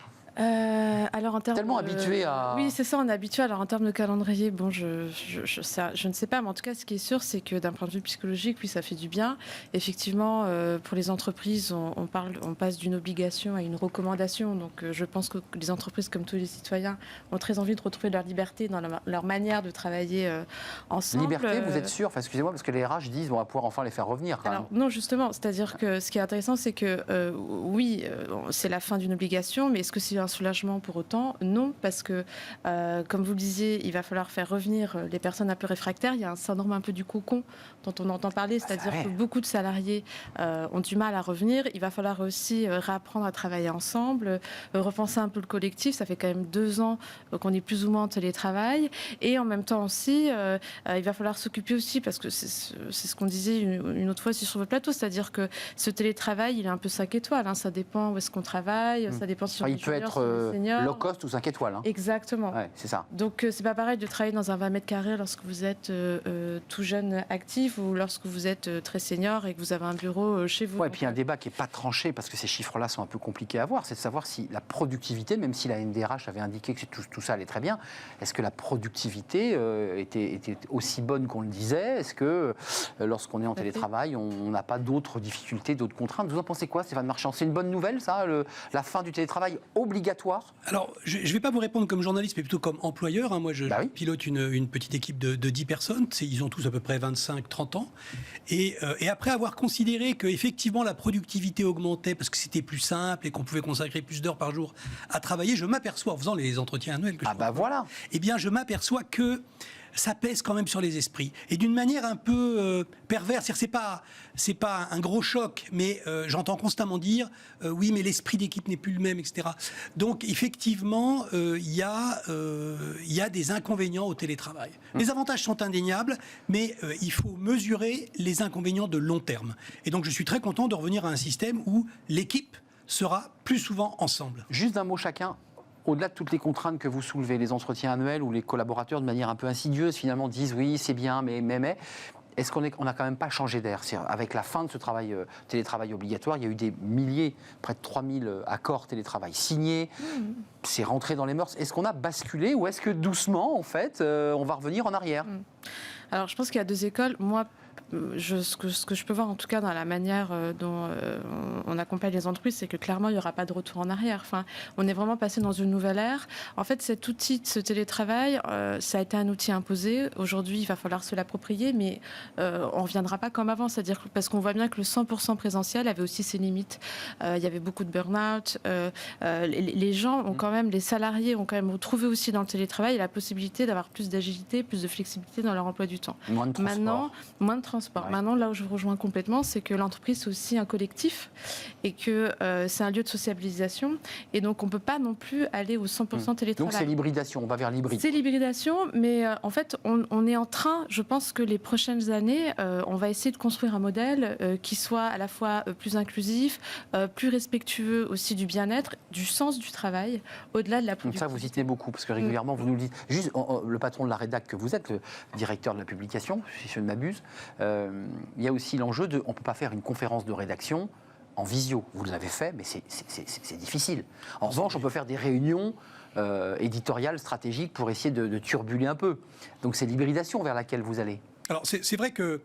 Alors en termes tellement habitué à... Oui, c'est ça, on est habitué. Alors en termes de calendrier, bon, je ne sais pas, mais en tout cas, ce qui est sûr, c'est que d'un point de vue psychologique, oui, ça fait du bien. Effectivement, pour les entreprises, on passe d'une obligation à une recommandation. Donc je pense que les entreprises, comme tous les citoyens, ont très envie de retrouver leur liberté dans leur manière de travailler ensemble. Liberté, vous êtes sûr ? Enfin, excusez-moi, parce que les RH disent on va pouvoir enfin les faire revenir. Alors non, justement, c'est-à-dire que ce qui est intéressant, c'est que oui, c'est la fin d'une obligation, mais est-ce que c'est un soulagement pour autant? Non, parce que, comme vous le disiez, il va falloir faire revenir les personnes un peu réfractaires. Il y a un syndrome un peu du cocon dont on entend parler, c'est-à-dire que beaucoup de salariés ont du mal à revenir. Il va falloir aussi réapprendre à travailler ensemble, repenser un peu le collectif. Ça fait quand même 2 ans qu'on est plus ou moins en télétravail. Et en même temps aussi, il va falloir s'occuper aussi, parce que c'est ce qu'on disait une autre fois aussi sur votre plateau, c'est-à-dire que ce télétravail, il est un peu 5 étoiles. Hein. Ça dépend où est-ce qu'on travaille, ça dépend si on est junior, low cost ou 5 étoiles. Hein. Exactement. Ouais, c'est ça. Donc c'est pas pareil de travailler dans un 20 mètres carrés lorsque vous êtes tout jeune actif ou lorsque vous êtes très senior et que vous avez un bureau chez vous. Ouais, et puis un débat qui n'est pas tranché, parce que ces chiffres-là sont un peu compliqués à voir, c'est de savoir si la productivité, même si la NDRH avait indiqué que tout ça allait très bien, est-ce que la productivité était aussi bonne qu'on le disait? Est-ce que lorsqu'on est en télétravail, on n'a pas d'autres difficultés, d'autres contraintes? Vous en pensez quoi, Stéphane Marchand? C'est une bonne nouvelle, ça, la fin du télétravail obligatoire? Alors, je ne vais pas vous répondre comme journaliste, mais plutôt comme employeur. Hein. Moi, je pilote une petite équipe de 10 personnes. Ils ont tous à peu près 25-30 ans. Et après avoir considéré qu'effectivement la productivité augmentait parce que c'était plus simple et qu'on pouvait consacrer plus d'heures par jour à travailler, je m'aperçois, en faisant les entretiens annuels que eh bien, je m'aperçois que ça pèse quand même sur les esprits. Et d'une manière un peu perverse. C'est pas un gros choc, mais j'entends constamment dire oui, mais l'esprit d'équipe n'est plus le même, etc. Donc, effectivement, il y a des inconvénients au télétravail. Les avantages sont indéniables, mais il faut mesurer les inconvénients de long terme. Et donc, je suis très content de revenir à un système où l'équipe sera plus souvent ensemble. Juste un mot chacun. Au-delà de toutes les contraintes que vous soulevez, les entretiens annuels où les collaborateurs, de manière un peu insidieuse, finalement disent oui, c'est bien, mais est-ce qu'on n'a quand même pas changé d'air? Avec la fin de ce télétravail obligatoire, il y a eu des milliers, près de 3000 accords télétravail signés. C'est rentré dans les mœurs. Est-ce qu'on a basculé ou est-ce que doucement, en fait, on va revenir en arrière? Alors, je pense qu'il y a 2 écoles. Moi, ce que je peux voir en tout cas dans la manière dont on accompagne les entreprises, c'est que clairement il n'y aura pas de retour en arrière. Enfin, on est vraiment passé dans une nouvelle ère. En fait, cet outil, ce télétravail, ça a été un outil imposé. Aujourd'hui, il va falloir se l'approprier, mais on ne reviendra pas comme avant. C'est-à-dire parce qu'on voit bien que le 100% présentiel avait aussi ses limites. Il y avait beaucoup de burn-out. Les gens ont quand même, les salariés ont quand même retrouvé aussi dans le télétravail la possibilité d'avoir plus d'agilité, plus de flexibilité dans leur emploi du temps. Moins de transport. Maintenant, moins de transport. transport. Ouais. Maintenant, là où je vous rejoins complètement, c'est que l'entreprise, c'est aussi un collectif et que c'est un lieu de sociabilisation. Et donc, on ne peut pas non plus aller au 100% télétravail. Donc, c'est l'hybridation, on va vers l'hybride. C'est l'hybridation, mais en fait, on est en train, je pense que les prochaines années, on va essayer de construire un modèle qui soit à la fois plus inclusif, plus respectueux aussi du bien-être, du sens du travail, au-delà de la Donc productivité. ça, vous y tenez beaucoup, parce que régulièrement, vous nous le dites. Juste, le patron de la rédac que vous êtes, le directeur de la publication, si je ne m'abuse, il y a aussi l'enjeu de... On ne peut pas faire une conférence de rédaction en visio. Vous l'avez fait, mais c'est difficile. En revanche, on peut faire des réunions éditoriales, stratégiques, pour essayer de turbuler un peu. Donc c'est l'hybridation vers laquelle vous allez. Alors c'est vrai que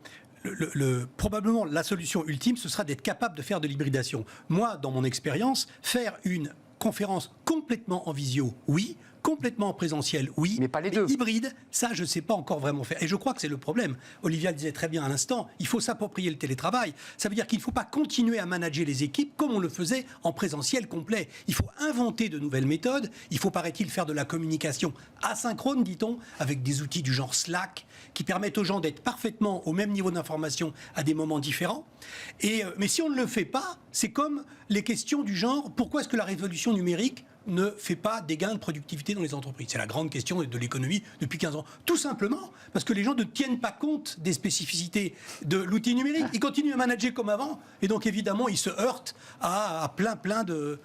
probablement la solution ultime, ce sera d'être capable de faire de l'hybridation. Moi, dans mon expérience, faire une conférence complètement en visio, oui. Complètement en présentiel, oui. Mais pas les deux. Hybride, ça, je ne sais pas encore vraiment faire. Et je crois que c'est le problème. Olivia le disait très bien à l'instant, il faut s'approprier le télétravail. Ça veut dire qu'il ne faut pas continuer à manager les équipes comme on le faisait en présentiel complet. Il faut inventer de nouvelles méthodes. Il faut, paraît-il, faire de la communication asynchrone, dit-on, avec des outils du genre Slack, qui permettent aux gens d'être parfaitement au même niveau d'information à des moments différents. Mais si on ne le fait pas, c'est comme les questions du genre, pourquoi est-ce que la révolution numérique ne fait pas des gains de productivité dans les entreprises? C'est la grande question de l'économie depuis 15 ans. Tout simplement parce que les gens ne tiennent pas compte des spécificités de l'outil numérique. Ils continuent à manager comme avant et donc évidemment ils se heurtent à plein de...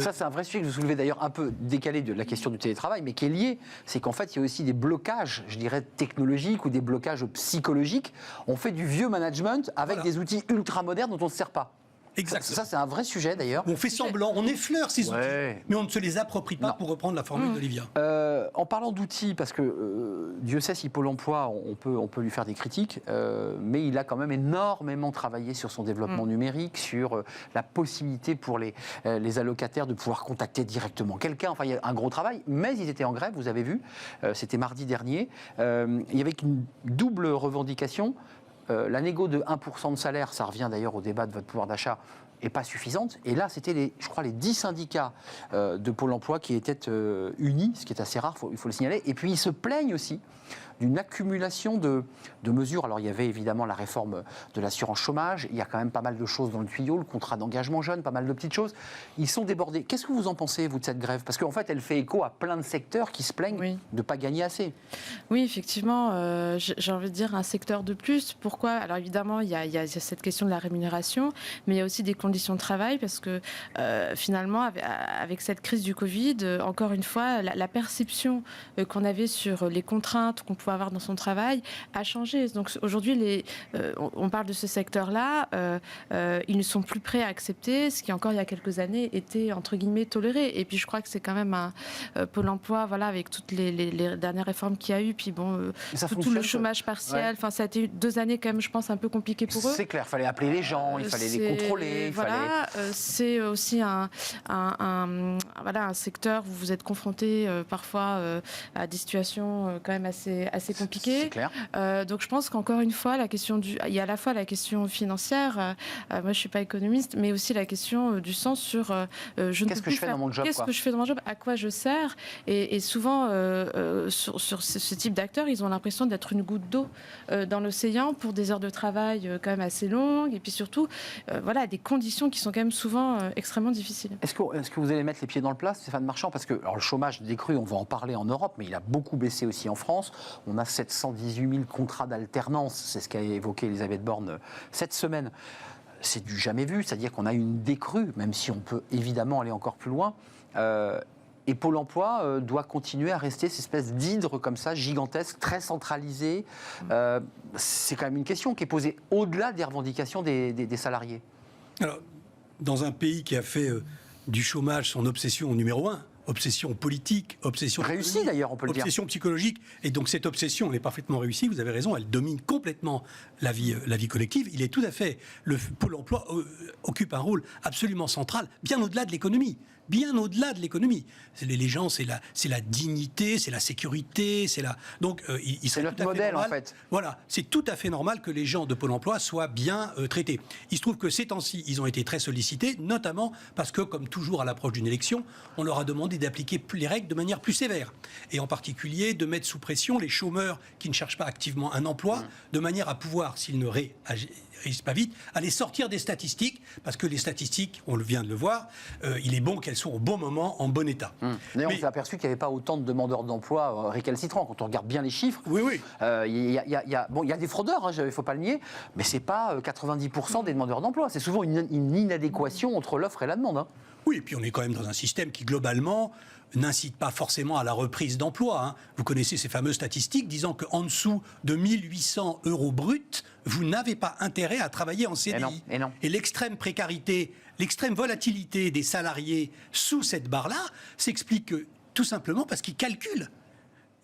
Ça, c'est un vrai sujet que vous soulevez d'ailleurs un peu décalé de la question du télétravail, mais qui est lié. C'est qu'en fait, il y a aussi des blocages, je dirais, technologiques ou des blocages psychologiques. On fait du vieux management avec des outils ultra modernes dont on ne se sert pas. Exactement. Ça, c'est un vrai sujet d'ailleurs. On fait semblant, on effleure ces outils, mais on ne se les approprie pas, pour reprendre la formule d'Olivia. En parlant d'outils, parce que Dieu sait si Pôle emploi, on peut lui faire des critiques, mais il a quand même énormément travaillé sur son développement numérique, sur la possibilité pour les allocataires de pouvoir contacter directement quelqu'un. Enfin, il y a un gros travail, mais ils étaient en grève, vous avez vu, c'était mardi dernier. Il y avait une double revendication. La négo de 1% de salaire, ça revient d'ailleurs au débat de votre pouvoir d'achat, n'est pas suffisante. Et là, c'était, je crois, les 10 syndicats de Pôle emploi qui étaient unis, ce qui est assez rare, il faut le signaler. Et puis, ils se plaignent aussi d'une accumulation de mesures. Alors, il y avait évidemment la réforme de l'assurance chômage, il y a quand même pas mal de choses dans le tuyau, le contrat d'engagement jeune, pas mal de petites choses. Ils sont débordés. Qu'est-ce que vous en pensez, vous, de cette grève? Parce qu'en fait, elle fait écho à plein de secteurs qui se plaignent de ne pas gagner assez. Oui, effectivement, j'ai envie de dire un secteur de plus. Pourquoi? Alors évidemment, il y a cette question de la rémunération, mais il y a aussi des conditions de travail, parce que finalement, avec cette crise du Covid, encore une fois, la perception qu'on avait sur les contraintes qu'on pouvait avoir dans son travail a changé. Donc aujourd'hui, on parle de ce secteur-là, ils ne sont plus prêts à accepter ce qui encore il y a quelques années était entre guillemets toléré. Et puis je crois que c'est quand même un Pôle emploi, voilà, avec toutes les dernières réformes qu'il y a eu, puis bon, tout le chômage partiel. Enfin, ça a été 2 années quand même, je pense, un peu compliquées pour eux. C'est clair, il fallait appeler les gens, il fallait les contrôler. Voilà, c'est aussi un secteur où vous êtes confronté parfois à des situations quand même assez compliquées. C'est clair. Donc je pense qu'encore une fois, il y a à la fois la question financière, moi je ne suis pas économiste, mais aussi la question du sens sur qu'est-ce que je fais dans mon job, qu'est-ce que je fais dans mon job, à quoi je sers. Et souvent, sur ce type d'acteurs, ils ont l'impression d'être une goutte d'eau dans l'océan pour des heures de travail quand même assez longues, et puis surtout, voilà, des conditions qui sont quand même souvent extrêmement difficiles. Est-ce que vous allez mettre les pieds dans le plat, Stéphane Marchand? Parce que alors, le chômage décru, on va en parler en Europe, mais il a beaucoup baissé aussi en France. On a 718 000 contrats d'alternance, c'est ce qu'a évoqué Elisabeth Borne cette semaine. C'est du jamais vu, c'est-à-dire qu'on a une décrue, même si on peut évidemment aller encore plus loin. Et Pôle emploi doit continuer à rester cette espèce d'hydre comme ça, gigantesque, très centralisé. C'est quand même une question qui est posée au-delà des revendications des salariés. Alors, dans un pays qui a fait du chômage son obsession numéro 1, obsession politique, obsession réussie d'ailleurs, on peut le dire. Obsession psychologique. Et donc cette obsession, elle est parfaitement réussie. Vous avez raison, elle domine complètement la vie collective. Il est tout à fait, le Pôle emploi occupe un rôle absolument central, bien au-delà de l'économie. Bien au-delà de l'économie. Les gens, c'est la dignité, c'est la sécurité, c'est la... Donc, c'est notre modèle, en fait. Voilà, c'est tout à fait normal que les gens de Pôle emploi soient bien traités. Il se trouve que ces temps-ci, ils ont été très sollicités, notamment parce que, comme toujours à l'approche d'une élection, on leur a demandé d'appliquer les règles de manière plus sévère. Et en particulier, de mettre sous pression les chômeurs qui ne cherchent pas activement un emploi, de manière à pouvoir, s'ils ne réagissent pas vite, à les sortir des statistiques, parce que les statistiques, on vient de le voir, il est bon qu'elles soient au bon moment, en bon état. D'ailleurs, on s'est aperçu qu'il n'y avait pas autant de demandeurs d'emploi récalcitrants. Quand on regarde bien les chiffres, oui. Il y a des fraudeurs, il ne faut pas le nier, mais ce n'est pas 90% des demandeurs d'emploi. C'est souvent une inadéquation entre l'offre et la demande. Oui, et puis on est quand même dans un système qui, globalement, n'incite pas forcément à la reprise d'emploi. Vous connaissez ces fameuses statistiques disant qu'en dessous de 1 800 € bruts, vous n'avez pas intérêt à travailler en CDI. Et l'extrême précarité, l'extrême volatilité des salariés sous cette barre-là s'explique tout simplement parce qu'ils calculent.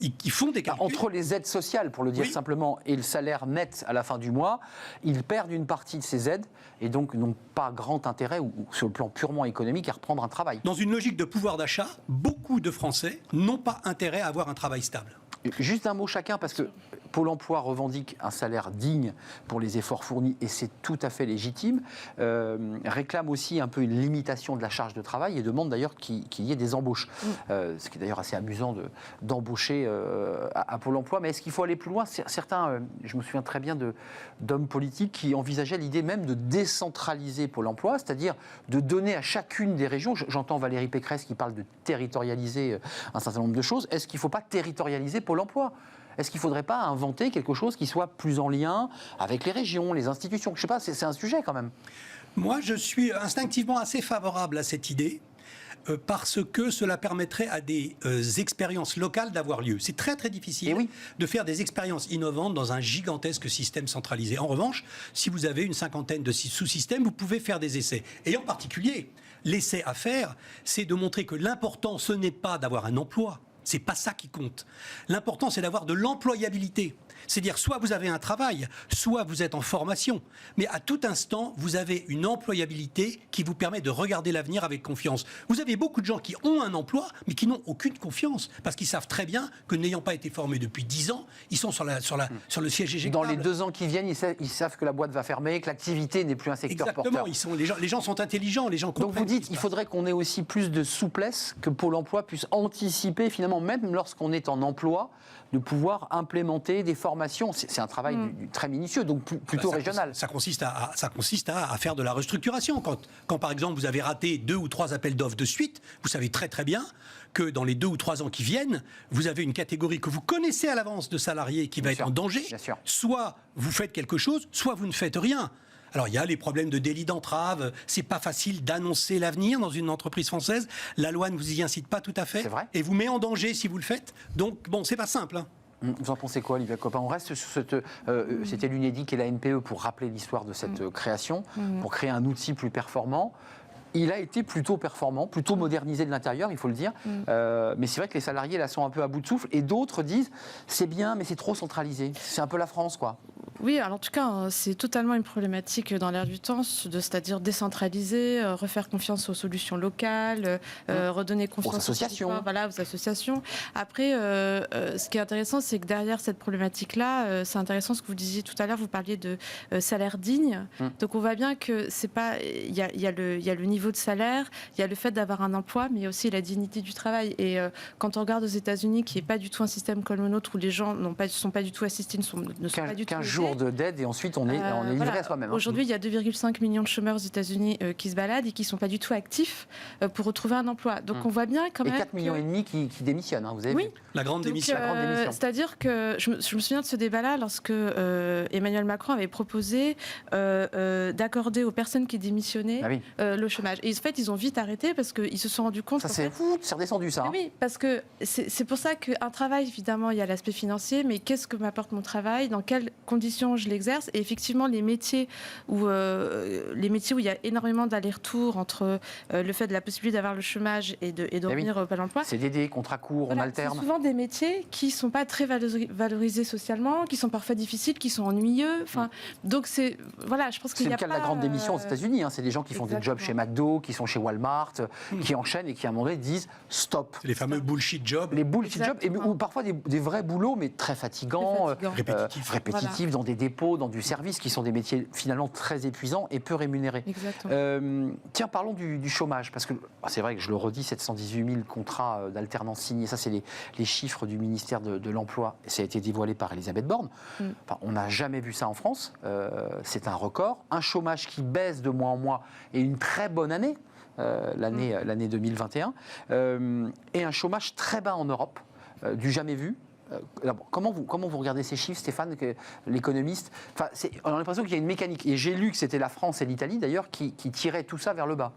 Ils font des calculs. Entre les aides sociales, pour le dire simplement, et le salaire net à la fin du mois, ils perdent une partie de ces aides et donc n'ont pas grand intérêt, ou sur le plan purement économique, à reprendre un travail. Dans une logique de pouvoir d'achat, beaucoup de Français n'ont pas intérêt à avoir un travail stable. Juste un mot chacun, parce que Pôle emploi revendique un salaire digne pour les efforts fournis, et c'est tout à fait légitime, réclame aussi un peu une limitation de la charge de travail et demande d'ailleurs qu'il y ait des embauches. Ce qui est d'ailleurs assez amusant d'embaucher à Pôle emploi. Mais est-ce qu'il faut aller plus loin ? Certains, je me souviens très bien d'hommes politiques qui envisageaient l'idée même de décentraliser Pôle emploi, c'est-à-dire de donner à chacune des régions, j'entends Valérie Pécresse qui parle de territorialiser un certain nombre de choses, est-ce qu'il ne faut pas territorialiser Pôle emploi ? Est-ce qu'il ne faudrait pas inventer quelque chose qui soit plus en lien avec les régions, les institutions ? Je ne sais pas, c'est un sujet quand même. Moi, je suis instinctivement assez favorable à cette idée parce que cela permettrait à des expériences locales d'avoir lieu. C'est très très difficile de faire des expériences innovantes dans un gigantesque système centralisé. En revanche, si vous avez une cinquantaine de sous-systèmes, vous pouvez faire des essais. Et en particulier, l'essai à faire, c'est de montrer que l'important, ce n'est pas d'avoir un emploi. C'est pas ça qui compte. L'important, c'est d'avoir de l'employabilité. C'est-à-dire, soit vous avez un travail, soit vous êtes en formation. Mais à tout instant, vous avez une employabilité qui vous permet de regarder l'avenir avec confiance. Vous avez beaucoup de gens qui ont un emploi, mais qui n'ont aucune confiance. Parce qu'ils savent très bien que n'ayant pas été formés depuis 10 ans, ils sont sur le siège éjectable. Dans les 2 ans qui viennent, ils savent que la boîte va fermer, que l'activité n'est plus un secteur porteur. Exactement, les gens sont intelligents, les gens comprennent. Donc vous dites qu'il faudrait qu'on ait aussi plus de souplesse, que Pôle emploi puisse anticiper, finalement, même lorsqu'on est en emploi, de pouvoir implémenter des formations. C'est un travail très minutieux, donc plutôt régional. Ça consiste à faire de la restructuration. Quand, par exemple, vous avez raté 2 ou 3 appels d'offres de suite, vous savez très très bien que dans les 2 ou 3 ans qui viennent, vous avez une catégorie que vous connaissez à l'avance de salariés qui va être en danger. Soit vous faites quelque chose, soit vous ne faites rien. Alors, il y a les problèmes de délit d'entrave. C'est pas facile d'annoncer l'avenir dans une entreprise française. La loi ne vous y incite pas tout à fait. C'est vrai. Et vous met en danger si vous le faites. Donc, bon, c'est pas simple. Vous en pensez quoi, Olivia Copin ? On reste sur c'était l'UNEDIC et la NPE pour rappeler l'histoire de cette création, pour créer un outil plus performant. Il a été plutôt performant, plutôt modernisé de l'intérieur, il faut le dire. Mais c'est vrai que les salariés là sont un peu à bout de souffle. Et d'autres disent, c'est bien, mais c'est trop centralisé. C'est un peu la France, quoi. Oui, alors en tout cas, c'est totalement une problématique dans l'air du temps, c'est-à-dire décentraliser, refaire confiance aux solutions locales, redonner confiance aux associations. Après, ce qui est intéressant, c'est que derrière cette problématique-là, c'est intéressant ce que vous disiez tout à l'heure, vous parliez de salaire digne. Donc on voit bien que c'est pas, il y a le niveau de salaire, il y a le fait d'avoir un emploi, mais il y a aussi la dignité du travail. Et quand on regarde aux États-Unis, qui n'est pas du tout un système comme le nôtre, où les gens ne sont pas du tout assistés, ne sont pas du tout 15 jours d'aide et ensuite on est livré à soi-même. Aujourd'hui, il y a 2,5 millions de chômeurs aux États-Unis qui se baladent et qui ne sont pas du tout actifs pour retrouver un emploi. Donc on voit bien quand même. Et 4,5 millions qui démissionnent, vous avez vu. La grande démission. C'est-à-dire que je me souviens de ce débat-là lorsque Emmanuel Macron avait proposé d'accorder aux personnes qui démissionnaient le chômage. Et en fait, ils ont vite arrêté parce qu'ils se sont rendus compte. Ça c'est redescendu, ça. Oui, parce que c'est pour ça qu'un travail, évidemment, il y a l'aspect financier, mais qu'est-ce que m'apporte mon travail, dans quelles conditions je l'exerce. Et effectivement, les métiers où il y a énormément d'allers-retours entre le fait de la possibilité d'avoir le chômage et de revenir au Pôle emploi. CDD, contrat court, on alterne. C'est souvent des métiers qui ne sont pas très valorisés socialement, qui sont parfois difficiles, qui sont ennuyeux. Donc je pense qu'il y a le cas de la grande démission aux États-Unis. C'est des gens qui font des jobs chez McDo McDo, qui sont chez Walmart, qui enchaînent et qui à un moment donné disent stop. Les fameux bullshit jobs. Les bullshit jobs, ou parfois des vrais boulots, mais très fatigants, répétitifs dans des dépôts, dans du service, qui sont des métiers finalement très épuisants et peu rémunérés. Tiens, parlons du chômage, parce que c'est vrai que je le redis, 718 000 contrats d'alternance signés, ça c'est les chiffres du ministère de l'Emploi, ça a été dévoilé par Elisabeth Borne. Enfin, on n'a jamais vu ça en France, c'est un record. Un chômage qui baisse de mois en mois et une très bonne année, l'année 2021, et un chômage très bas en Europe, du jamais vu. Comment vous regardez ces chiffres, Stéphane, l'économiste? Enfin, on a l'impression qu'il y a une mécanique. Et j'ai lu que c'était la France et l'Italie, d'ailleurs, qui tiraient tout ça vers le bas.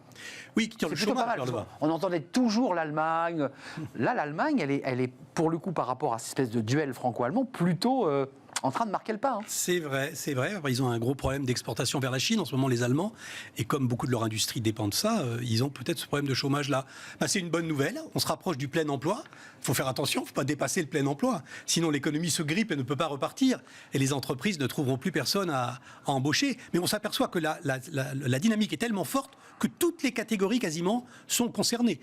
Oui, qui tirent le chômage vers le bas. On entendait toujours l'Allemagne. Là, l'Allemagne, elle est, pour le coup, par rapport à cette espèce de duel franco-allemand, plutôt en train de marquer le pas. Hein. C'est vrai. Ils ont un gros problème d'exportation vers la Chine en ce moment, les Allemands. Et comme beaucoup de leur industrie dépend de ça, ils ont peut-être ce problème de chômage-là. C'est une bonne nouvelle. On se rapproche du plein emploi. Il faut faire attention, il ne faut pas dépasser le plein emploi. Sinon, l'économie se grippe et ne peut pas repartir. Et les entreprises ne trouveront plus personne à embaucher. Mais on s'aperçoit que la dynamique est tellement forte que toutes les catégories quasiment sont concernées.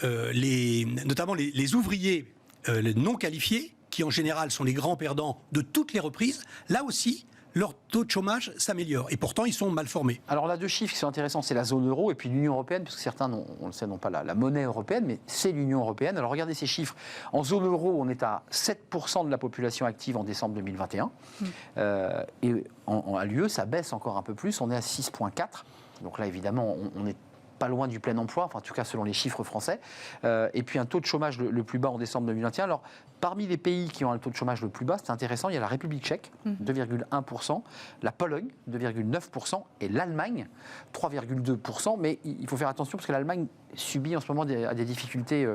Notamment les ouvriers non qualifiés, qui en général sont les grands perdants de toutes les reprises, là aussi, leur taux de chômage s'améliore. Et pourtant, ils sont mal formés. Alors là, deux chiffres qui sont intéressants, c'est la zone euro et puis l'Union européenne, puisque certains, on le sait, n'ont pas la monnaie européenne, mais c'est l'Union européenne. Alors regardez ces chiffres. En zone euro, on est à 7% de la population active en décembre 2021. Et à l'UE, ça baisse encore un peu plus, on est à 6,4. Donc là, évidemment, on est pas loin du plein emploi, enfin en tout cas selon les chiffres français, et puis un taux de chômage le plus bas en décembre 2021. Alors parmi les pays qui ont un taux de chômage le plus bas, c'est intéressant, il y a la République tchèque, 2,1%, la Pologne, 2,9%, et l'Allemagne, 3,2%, mais il faut faire attention parce que l'Allemagne subit en ce moment des difficultés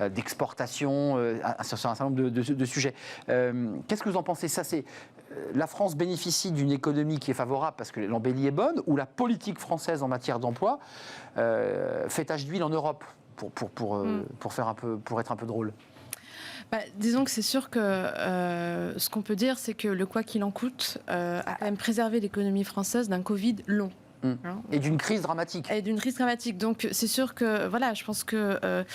d'exportation sur un certain nombre de sujets. Qu'est-ce que vous en pensez? Ça, c'est la France bénéficie d'une économie qui est favorable parce que l'embellie est bonne, ou la politique française en matière d'emploi fait tache d'huile en Europe pour être un peu drôle? Disons que c'est sûr que ce qu'on peut dire, c'est que le quoi qu'il en coûte a quand même préservé l'économie française d'un Covid long. Et d'une crise dramatique. Donc c'est sûr que je pense que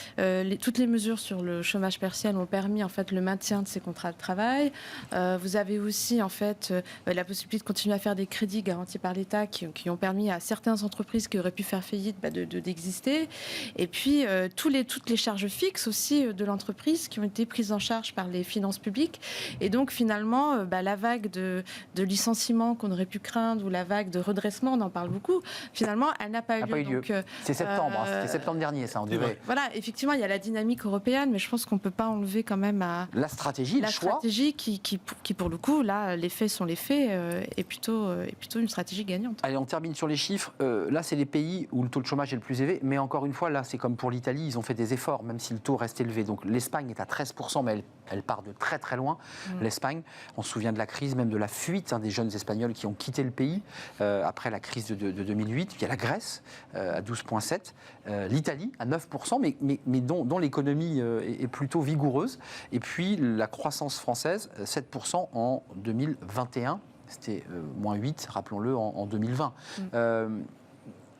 toutes les mesures sur le chômage partiel ont permis en fait le maintien de ces contrats de travail. Vous avez aussi en fait la possibilité de continuer à faire des crédits garantis par l'État qui ont permis à certaines entreprises qui auraient pu faire faillite d'exister. Et puis toutes les charges fixes aussi de l'entreprise qui ont été prises en charge par les finances publiques. Et donc finalement la vague de licenciements qu'on aurait pu craindre ou la vague de redressement, on en parle beaucoup. Finalement, elle n'a pas eu lieu. C'est septembre, c'était septembre dernier, ça, on dirait. Voilà, effectivement, il y a la dynamique européenne, mais je pense qu'on ne peut pas enlever quand même à la stratégie, le choix. Stratégie qui, pour le coup, là, les faits sont les faits, est plutôt une stratégie gagnante. Allez, on termine sur les chiffres. Là, c'est les pays où le taux de chômage est le plus élevé, mais encore une fois, là, c'est comme pour l'Italie, ils ont fait des efforts, même si le taux reste élevé. Donc l'Espagne est à 13%, mais elle part de très très loin. L'Espagne, on se souvient de la crise, même de la fuite des jeunes Espagnols qui ont quitté le pays après la crise de 2008. Il y a la Grèce à 12,7%, l'Italie à 9%, mais dont l'économie est plutôt vigoureuse. Et puis la croissance française, 7% en 2021. C'était moins 8, rappelons-le, en 2020.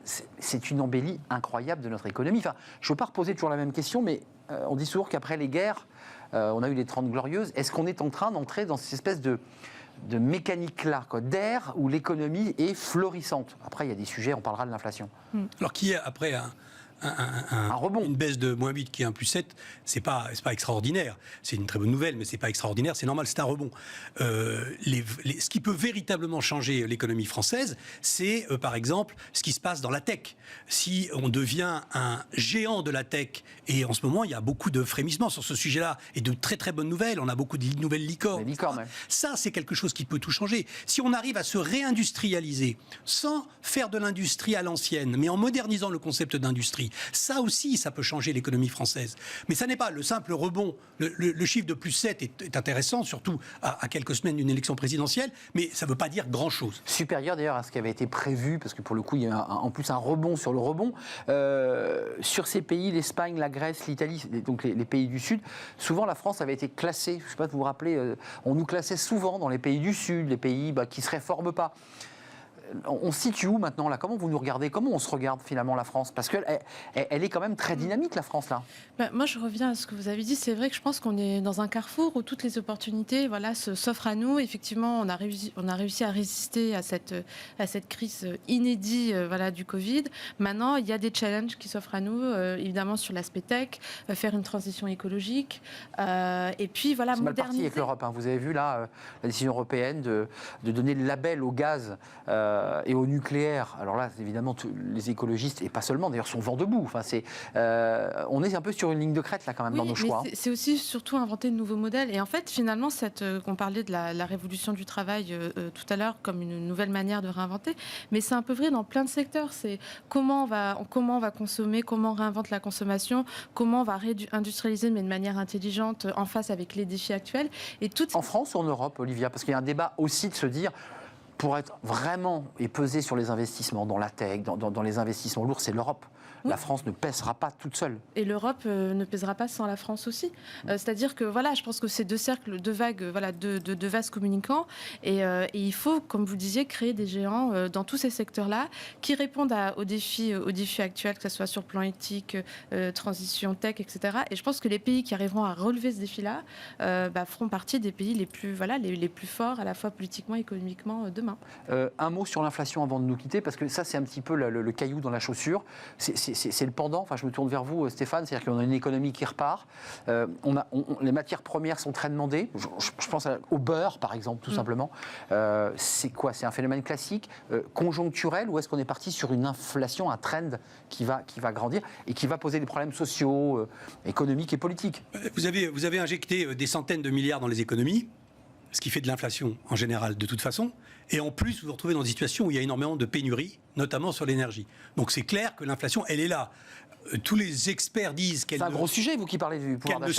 C'est une embellie incroyable de notre économie. Enfin, je ne veux pas reposer toujours la même question, mais on dit souvent qu'après les guerres, on a eu les 30 glorieuses. Est-ce qu'on est en train d'entrer dans cette espèce de mécanique-là, d'air où l'économie est florissante? Après, il y a des sujets, on parlera de l'inflation. Alors, qui est après un rebond, une baisse de moins 8 qui est un plus 7, c'est pas extraordinaire. C'est une très bonne nouvelle, mais c'est pas extraordinaire, c'est normal, c'est un rebond. Ce qui peut véritablement changer l'économie française, c'est par exemple ce qui se passe dans la tech. Si on devient un géant de la tech, et en ce moment il y a beaucoup de frémissements sur ce sujet-là, et de très très bonnes nouvelles, on a beaucoup de nouvelles licornes. Ça, c'est quelque chose qui peut tout changer. Si on arrive à se réindustrialiser, sans faire de l'industrie à l'ancienne, mais en modernisant le concept d'industrie, ça aussi, ça peut changer l'économie française. Mais ça n'est pas le simple rebond. Le chiffre de plus 7 est intéressant, surtout à quelques semaines d'une élection présidentielle, mais ça ne veut pas dire grand-chose. Supérieur d'ailleurs à ce qui avait été prévu, parce que pour le coup, il y a en plus un rebond sur le rebond. Sur ces pays, l'Espagne, la Grèce, l'Italie, donc les pays du Sud, souvent la France avait été classée, je ne sais pas si vous vous rappelez, on nous classait souvent dans les pays du Sud, les pays qui ne se réforment pas. On se situe où maintenant là? Comment vous nous regardez? Comment on se regarde finalement la France? Parce qu'elle elle est quand même très dynamique la France là. Moi, je reviens à ce que vous avez dit. C'est vrai que je pense qu'on est dans un carrefour où toutes les opportunités s'offrent à nous. Effectivement, on a réussi à résister à cette crise inédite du Covid. Maintenant, il y a des challenges qui s'offrent à nous, évidemment sur l'aspect tech, faire une transition écologique. Et puis, c'est mal moderniser. parti avec l'Europe. Vous avez vu là la décision européenne de donner le label au gaz et au nucléaire. Alors là, évidemment, les écologistes, et pas seulement, d'ailleurs, sont vent debout. On est un peu sur une ligne de crête là quand même dans nos choix. C'est aussi surtout inventer de nouveaux modèles. Et en fait, finalement, on parlait de la révolution du travail tout à l'heure comme une nouvelle manière de réinventer, mais c'est un peu vrai dans plein de secteurs. C'est comment on va consommer, comment on réinvente la consommation, comment on va réindustrialiser mais de manière intelligente en face avec les défis actuels. Et En France ou en Europe, Olivia? Parce qu'il y a un débat aussi de se dire, pour être vraiment et peser sur les investissements dans la tech, dans les investissements lourds, c'est l'Europe. La France ne pèsera pas toute seule. Et l'Europe ne pèsera pas sans la France aussi. C'est-à-dire que je pense que c'est deux cercles, deux vagues, deux vases communicants. Et il faut, comme vous le disiez, créer des géants dans tous ces secteurs-là qui répondent aux défis actuels, que ce soit sur le plan éthique, transition tech, etc. Et je pense que les pays qui arriveront à relever ce défi-là feront partie des pays les plus forts, à la fois politiquement et économiquement, demain. Un mot sur l'inflation avant de nous quitter, parce que ça, c'est un petit peu le caillou dans la chaussure. C'est le pendant. Je me tourne vers vous, Stéphane. C'est-à-dire qu'on a une économie qui repart. Les matières premières sont très demandées. Je pense au beurre, par exemple, tout simplement. C'est quoi? C'est un phénomène classique, conjoncturel, ou est-ce qu'on est parti sur une inflation, un trend qui va grandir et qui va poser des problèmes sociaux, économiques et politiques? Vous avez injecté des centaines de milliards dans les économies, ce qui fait de l'inflation en général de toute façon. Et en plus, vous vous retrouvez dans une situation où il y a énormément de pénuries, notamment sur l'énergie. Donc c'est clair que l'inflation, elle est là. Tous les experts disent qu'elle C'est un gros sujet, vous qui parlez du pouvoir d'achat.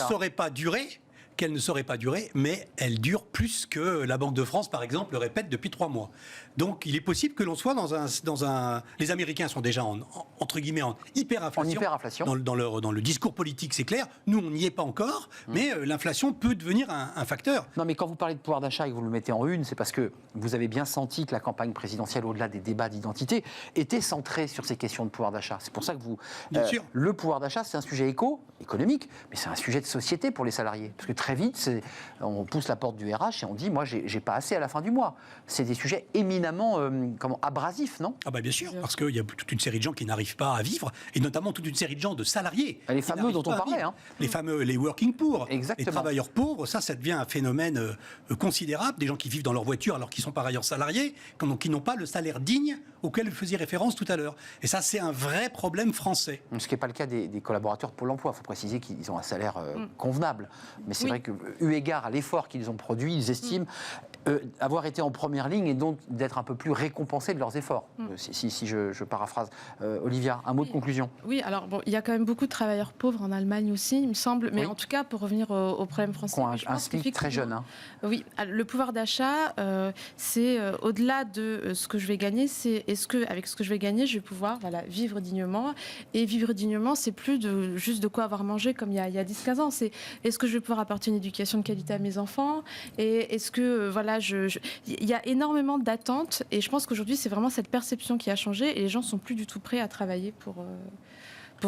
Qu'elle ne saurait pas durer, mais elle dure plus que la Banque de France, par exemple, le répète depuis 3 mois. Donc, il est possible que l'on soit Les Américains sont déjà entre guillemets en hyperinflation. Dans le discours politique, c'est clair. Nous, on n'y est pas encore, mais l'inflation peut devenir un facteur. Non, mais quand vous parlez de pouvoir d'achat et que vous le mettez en une, c'est parce que vous avez bien senti que la campagne présidentielle, au-delà des débats d'identité, était centrée sur ces questions de pouvoir d'achat. C'est pour ça que Bien sûr. Le pouvoir d'achat, c'est un sujet économique, mais c'est un sujet de société pour les salariés. Parce que très vite, on pousse la porte du RH et on dit, moi, j'ai pas assez à la fin du mois. C'est des sujets éminemment abrasifs, non? Bien sûr, parce qu'il y a toute une série de gens qui n'arrivent pas à vivre, et notamment toute une série de gens de salariés. Les fameux dont on parlait. Les fameux, les working poor, Exactement. les travailleurs pauvres, ça devient un phénomène considérable. Des gens qui vivent dans leur voiture alors qu'ils sont par ailleurs salariés, qui n'ont pas le salaire digne auquel vous faisiez référence tout à l'heure. Et ça, c'est un vrai problème français. Ce qui n'est pas le cas des collaborateurs de Pôle emploi. Il faut préciser qu'ils ont un salaire convenable. Mais c'est vrai que, eu égard à l'effort qu'ils ont produit, ils estiment avoir été en première ligne et donc d'être un peu plus récompensés de leurs efforts. Si je paraphrase. Olivia, un mot de conclusion. Oui, alors il y a quand même beaucoup de travailleurs pauvres en Allemagne aussi, il me semble. Mais en tout cas, pour revenir au problème français... Un SMIC très jeune. Oui, le pouvoir d'achat, c'est au-delà de ce que je vais gagner, c'est est-ce que avec ce que je vais gagner, je vais pouvoir vivre dignement. Et vivre dignement, c'est plus juste de quoi avoir mangé comme il y a 10-15 ans. C'est est-ce que je vais pouvoir apporter une éducation de qualité à mes enfants? Et est-ce que, il y a énormément d'attentes. Et je pense qu'aujourd'hui, c'est vraiment cette perception qui a changé. Et les gens sont plus du tout prêts à travailler pour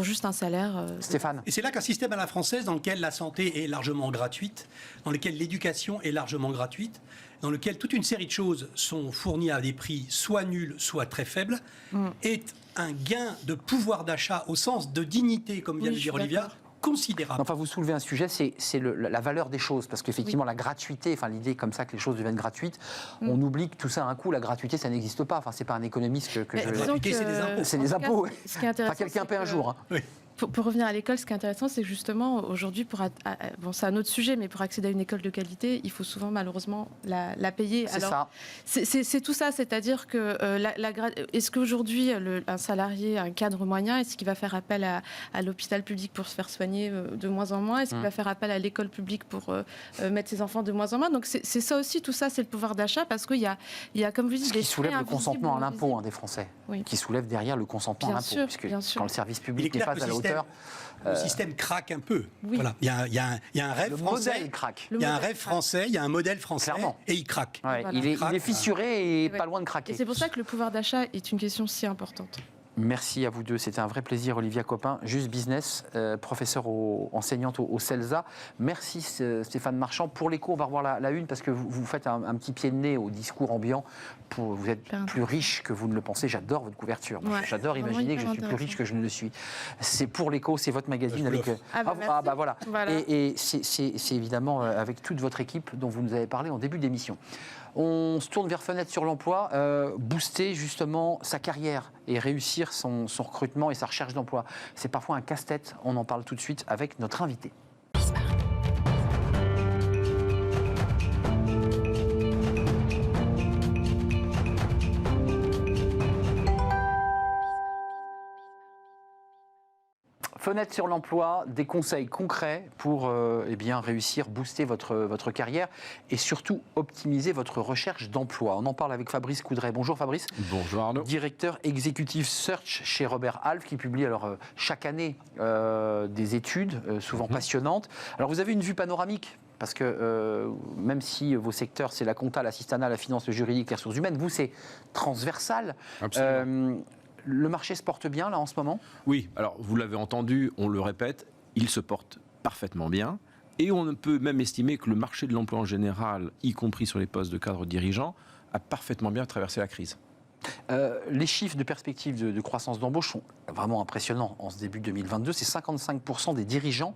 juste un salaire. Stéphane. Et c'est là qu'un système à la française dans lequel la santé est largement gratuite, dans lequel l'éducation est largement gratuite, dans lequel toute une série de choses sont fournies à des prix soit nuls, soit très faibles, est un gain de pouvoir d'achat au sens de dignité, comme vient de dire Olivia, considérable. Enfin, vous soulevez un sujet, c'est la valeur des choses, parce qu'effectivement, la gratuité, l'idée comme ça que les choses deviennent gratuites, on oublie que tout ça a un coût. La gratuité, ça n'existe pas. C'est pas un économiste que je... La gratuité, c'est des impôts. C'est des impôts. Ce qui est intéressant, quelqu'un paie un jour. Oui. Pour revenir à l'école, ce qui est intéressant, c'est que justement, aujourd'hui, c'est un autre sujet, mais pour accéder à une école de qualité, il faut souvent, malheureusement, la payer. C'est tout ça, c'est-à-dire que est-ce qu'aujourd'hui, un salarié, un cadre moyen, est-ce qu'il va faire appel à l'hôpital public pour se faire soigner de moins en moins? Est-ce qu'il va faire appel à l'école publique pour mettre ses enfants de moins en moins? Donc c'est ça aussi, tout ça, c'est le pouvoir d'achat, parce qu'il y a, comme vous dites, des qui soulève le consentement à l'impôt des Français, qui soulève derrière le consentement à l'impôt, puisque quand le service public n'est pas à la hauteur professeur. Le système craque un peu. Oui. Voilà. Il y a un rêve Le français. modèle craque. Il y a un rêve français, il y a un modèle français, Clairement. et il craque. Ouais, Voilà. il est fissuré et Ouais. pas loin de Et craquer. c'est pour ça que le pouvoir d'achat est une question si importante. Merci à vous deux, c'était un vrai plaisir. Olivia Copin, Juste Business, professeure enseignante au CELSA. Merci Stéphane Marchand. Pour l'écho, on va revoir la une parce que vous faites un petit pied de nez au discours ambiant. Vous êtes plus riche que vous ne le pensez. J'adore votre couverture. Ouais, J'adore imaginer que je suis plus riche que je ne le suis. C'est pour l'écho, c'est votre magazine avec. Voilà. Et c'est évidemment avec toute votre équipe dont vous nous avez parlé en début d'émission. On se tourne vers Fenêtre sur l'emploi, booster justement sa carrière et réussir son recrutement et sa recherche d'emploi. C'est parfois un casse-tête, on en parle tout de suite avec notre invité. Fenêtre sur l'emploi, des conseils concrets pour réussir, booster votre carrière et surtout optimiser votre recherche d'emploi. On en parle avec Fabrice Coudray. Bonjour Fabrice. Bonjour Arnaud. Directeur exécutif Search chez Robert Half qui publie chaque année des études souvent passionnantes. Alors vous avez une vue panoramique parce que même si vos secteurs c'est la compta, l'assistanat, la finance, le juridique, les ressources humaines, vous c'est transversal. Absolument. Le marché se porte bien là en ce moment ? Oui, alors vous l'avez entendu, on le répète, il se porte parfaitement bien. Et on peut même estimer que le marché de l'emploi en général, y compris sur les postes de cadres dirigeants, a parfaitement bien traversé la crise. Les chiffres de perspective de croissance d'embauche sont vraiment impressionnants en ce début 2022. C'est 55% des dirigeants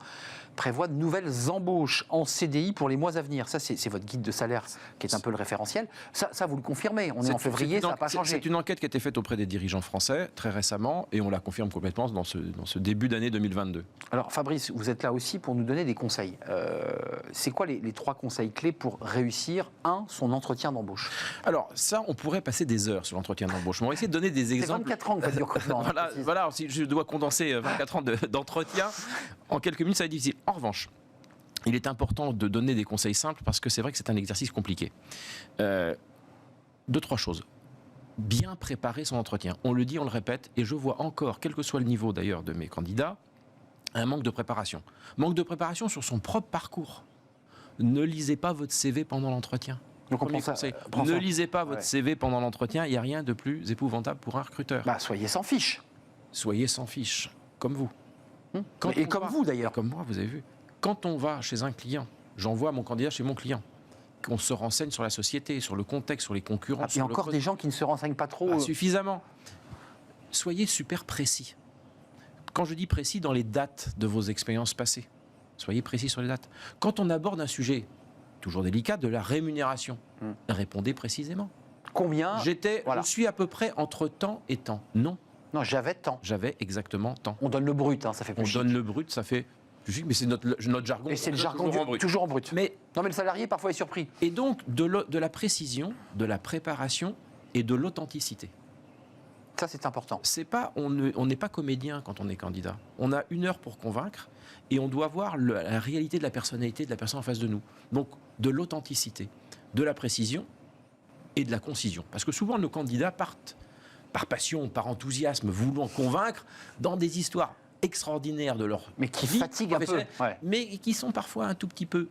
prévoient de nouvelles embauches en CDI pour les mois à venir. Ça, c'est votre guide de salaire qui est un peu le référentiel. Ça vous le confirmez. On est en février, ça n'a pas changé. C'est une enquête qui a été faite auprès des dirigeants français très récemment et on la confirme complètement dans ce début d'année 2022. Alors Fabrice, vous êtes là aussi pour nous donner des conseils. C'est quoi les 3 conseils clés pour réussir, son entretien d'embauche ? Alors ça, on pourrait passer des heures sur l'entretien d'embauche. On va essayer de donner des exemples. C'est 24 ans que vous faites du recrutement. Voilà, si je dois condenser 24 ans d'entretien en quelques minutes, ça va être difficile. En revanche, il est important de donner des conseils simples parce que c'est vrai que c'est un exercice compliqué. 2-3 choses. Bien préparer son entretien. On le dit, on le répète, et je vois encore, quel que soit le niveau d'ailleurs de mes candidats, un manque de préparation. Manque de préparation sur son propre parcours. Ne lisez pas votre CV pendant l'entretien. Donc on ne lisez pas votre CV pendant l'entretien, il n'y a rien de plus épouvantable pour un recruteur. Soyez sans fiche. Soyez sans fiche, comme vous. Et comme vous d'ailleurs. Comme moi, vous avez vu. Quand on va chez un client, j'envoie mon candidat chez mon client, qu'on se renseigne sur la société, sur le contexte, sur les concurrents. Il y a encore des gens qui ne se renseignent pas trop. Suffisamment. Soyez super précis. Quand je dis précis, dans les dates de vos expériences passées. Soyez précis sur les dates. Quand on aborde un sujet toujours délicat, de la rémunération, répondez précisément. Combien ? Je suis à peu près entre temps et temps. Non, j'avais temps. J'avais exactement temps. On donne le brut, ça fait plus chic. On donne le brut, ça fait plus chic, mais c'est notre jargon. Et c'est le jargon toujours en brut. Mais le salarié parfois est surpris. Et donc de la précision, de la préparation et de l'authenticité. Ça, c'est important. On n'est pas comédien quand on est candidat. On a 1 heure pour convaincre et on doit voir la réalité de la personnalité de la personne en face de nous. Donc, de l'authenticité, de la précision et de la concision. Parce que souvent, nos candidats partent par passion, par enthousiasme, voulant convaincre dans des histoires extraordinaires de leur mais qui vie fatiguent un peu. Mais qui sont parfois un tout petit peu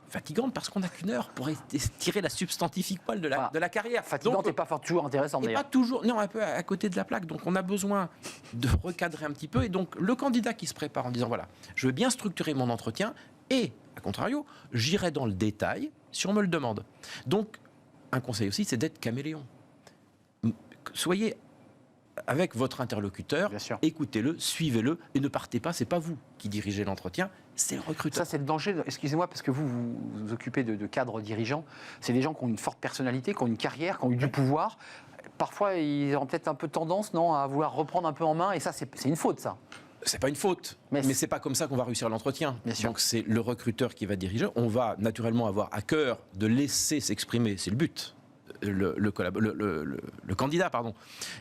fatigante parce qu'on n'a qu'1 heure pour tirer la substantifique poil de la carrière. Fatigante et pas toujours intéressante d'ailleurs. Pas toujours, non, un peu à côté de la plaque. Donc on a besoin de recadrer un petit peu. Et donc le candidat qui se prépare en disant voilà, je veux bien structurer mon entretien et, à contrario, j'irai dans le détail si on me le demande. Donc un conseil aussi, c'est d'être caméléon. Soyez avec votre interlocuteur, écoutez-le, suivez-le et ne partez pas, c'est pas vous qui dirigez l'entretien, c'est le recruteur. Ça, c'est le danger, excusez-moi, parce que vous vous occupez de cadres dirigeants, c'est des gens qui ont une forte personnalité, qui ont une carrière, qui ont eu du pouvoir. Parfois, ils ont peut-être un peu tendance, à vouloir reprendre un peu en main, et ça, c'est une faute, ça. C'est pas une faute, mais c'est pas comme ça qu'on va réussir l'entretien. Donc c'est le recruteur qui va diriger. On va naturellement avoir à cœur de laisser s'exprimer, c'est le but. Le candidat, pardon.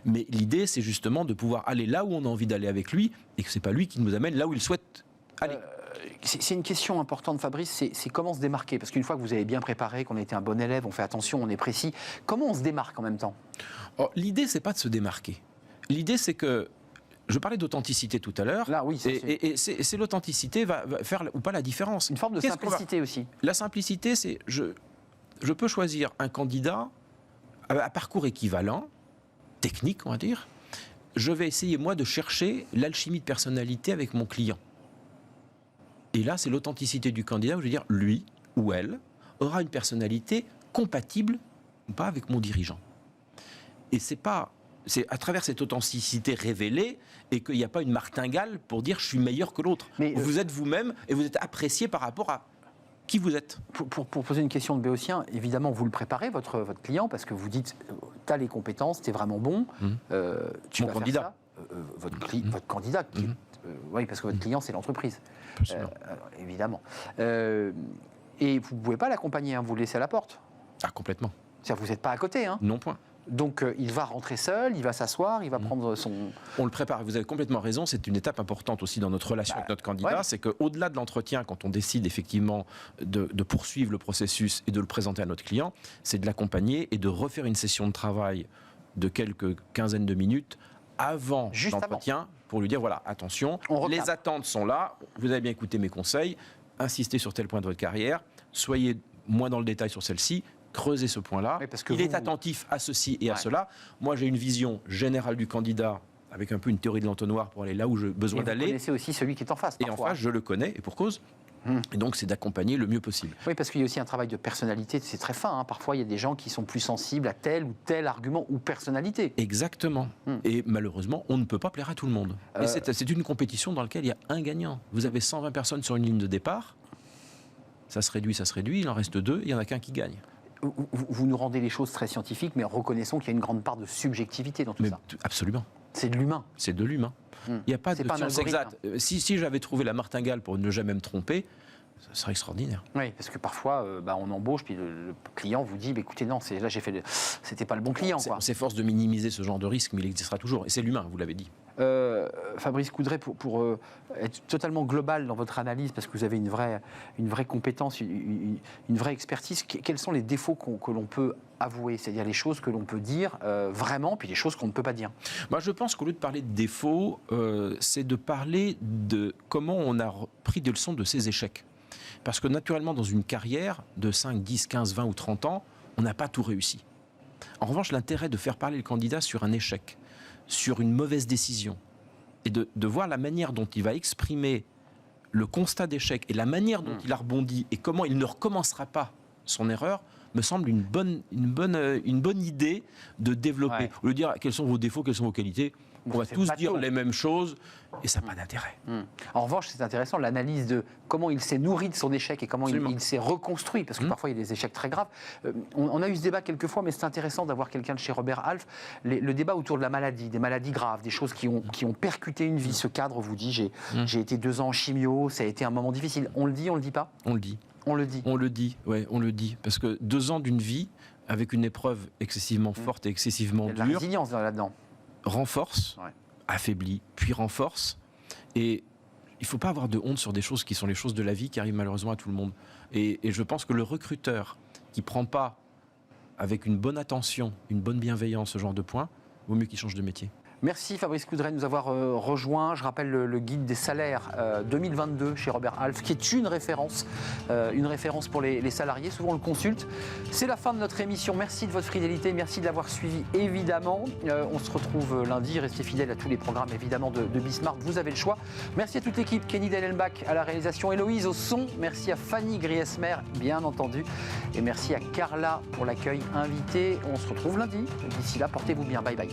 Mais l'idée, c'est justement de pouvoir aller là où on a envie d'aller avec lui et que c'est pas lui qui nous amène là où il souhaite aller. C'est une question importante, Fabrice, c'est comment se démarquer. Parce qu'une fois que vous avez bien préparé, qu'on a été un bon élève, on fait attention, on est précis, comment on se démarque en même temps ? L'idée, c'est pas de se démarquer. L'idée, c'est que Je parlais d'authenticité tout à l'heure. Là, oui, et c'est l'authenticité va faire ou pas la différence. Une forme de simplicité aussi. La simplicité, c'est je peux choisir un candidat à parcours équivalent, technique, on va dire. Je vais essayer, moi, de chercher l'alchimie de personnalité avec mon client. Et là, c'est l'authenticité du candidat où je veux dire, lui ou elle aura une personnalité compatible ou pas avec mon dirigeant. Et c'est à travers cette authenticité révélée et qu'il n'y a pas une martingale pour dire je suis meilleur que l'autre. Mais vous êtes vous-même et vous êtes apprécié par rapport à qui vous êtes. Pour poser une question de Béotien, évidemment, vous le préparez, votre client, parce que vous dites, tu as les compétences, tu es vraiment bon, tu Mon vas candidat. Faire ça. Votre candidat, oui, parce que votre client, c'est l'entreprise, évidemment. Et vous ne pouvez pas l'accompagner, hein, vous le laissez à la porte. Ah, complètement. C'est-à-dire vous n'êtes pas à côté. Hein. Non, point. Donc il va rentrer seul, il va s'asseoir, il va prendre son... On le prépare, vous avez complètement raison, c'est une étape importante aussi dans notre relation avec notre candidat, c'est qu'au-delà de l'entretien, quand on décide effectivement de poursuivre le processus et de le présenter à notre client, c'est de l'accompagner et de refaire une session de travail de quelques quinzaines de minutes avant l'entretien pour lui dire, voilà, attention, les attentes sont là, vous avez bien écouté mes conseils, insistez sur tel point de votre carrière, soyez moins dans le détail sur celle-ci, creuser ce point-là. Il est attentif à ceci et à cela. Moi, j'ai une vision générale du candidat avec un peu une théorie de l'entonnoir pour aller là où j'ai besoin d'aller. Vous connaissez aussi celui qui est en face. Et en face, je le connais, et pour cause. Et donc, c'est d'accompagner le mieux possible. Oui, parce qu'il y a aussi un travail de personnalité, c'est très fin. Hein. Parfois, il y a des gens qui sont plus sensibles à tel ou tel argument ou personnalité. Exactement. Et malheureusement, on ne peut pas plaire à tout le monde. Et c'est une compétition dans laquelle il y a un gagnant. Vous avez 120 personnes sur une ligne de départ. Ça se réduit, il en reste 2, il n'y en a qu'un qui gagne. Vous nous rendez les choses très scientifiques, mais reconnaissons qu'il y a une grande part de subjectivité dans tout ça. Absolument. C'est de l'humain. C'est de l'humain. Il n'y a pas de science exacte. Si j'avais trouvé la martingale pour ne jamais me tromper, ce serait extraordinaire. Oui, parce que parfois, on embauche, puis le client vous dit, écoutez, non, là j'ai fait, c'était pas le bon client. On s'efforce de minimiser ce genre de risque, mais il existera toujours. Et c'est l'humain, vous l'avez dit. Fabrice Coudray, pour être totalement global dans votre analyse, parce que vous avez une vraie compétence, une vraie expertise, quels sont les défauts que l'on peut avouer, c'est-à-dire les choses que l'on peut dire vraiment, puis les choses qu'on ne peut pas dire? Moi, je pense qu'au lieu de parler de défauts, c'est de parler de comment on a pris des leçons de ses échecs. Parce que naturellement, dans une carrière de 5, 10, 15, 20 ou 30 ans, on n'a pas tout réussi. En revanche, l'intérêt de faire parler le candidat sur un échec, sur une mauvaise décision, et de voir la manière dont il va exprimer le constat d'échec et la manière dont il a rebondi et comment il ne recommencera pas son erreur, me semble une bonne idée de développer. Ouais. Au lieu de dire quels sont vos défauts, quelles sont vos qualités, on va tous dire les mêmes choses et ça n'a pas d'intérêt. En revanche, c'est intéressant l'analyse de comment il s'est nourri de son échec et comment il s'est reconstruit, parce que parfois il y a des échecs très graves. On a eu ce débat quelques fois, mais c'est intéressant d'avoir quelqu'un de chez Robert Half, le débat autour de la maladie, des maladies graves, des choses qui ont percuté une vie. Ce cadre vous dit, j'ai été 2 ans en chimio, ça a été un moment difficile. On le dit, on le dit pas? On le dit. On le dit. On le dit, ouais, on le dit. Parce que 2 ans d'une vie, avec une épreuve excessivement forte et excessivement dure. Il y a de la résilience là-dedans. Renforce, affaiblit, puis renforce. Et il ne faut pas avoir de honte sur des choses qui sont les choses de la vie qui arrivent malheureusement à tout le monde. Et je pense que le recruteur qui ne prend pas avec une bonne attention, une bonne bienveillance ce genre de points, vaut mieux qu'il change de métier. Merci Fabrice Coudray de nous avoir rejoint. Je rappelle le guide des salaires 2022 chez Robert Half, qui est une référence pour les salariés. Souvent on le consulte. C'est la fin de notre émission. Merci de votre fidélité, merci de l'avoir suivi évidemment. On se retrouve lundi. Restez fidèles à tous les programmes évidemment de Bismarck. Vous avez le choix. Merci à toute l'équipe. Kenny Dellenbach à la réalisation, Héloïse au son. Merci à Fanny Griesmer, bien entendu. Et merci à Carla pour l'accueil invité. On se retrouve lundi. D'ici là, portez-vous bien. Bye bye.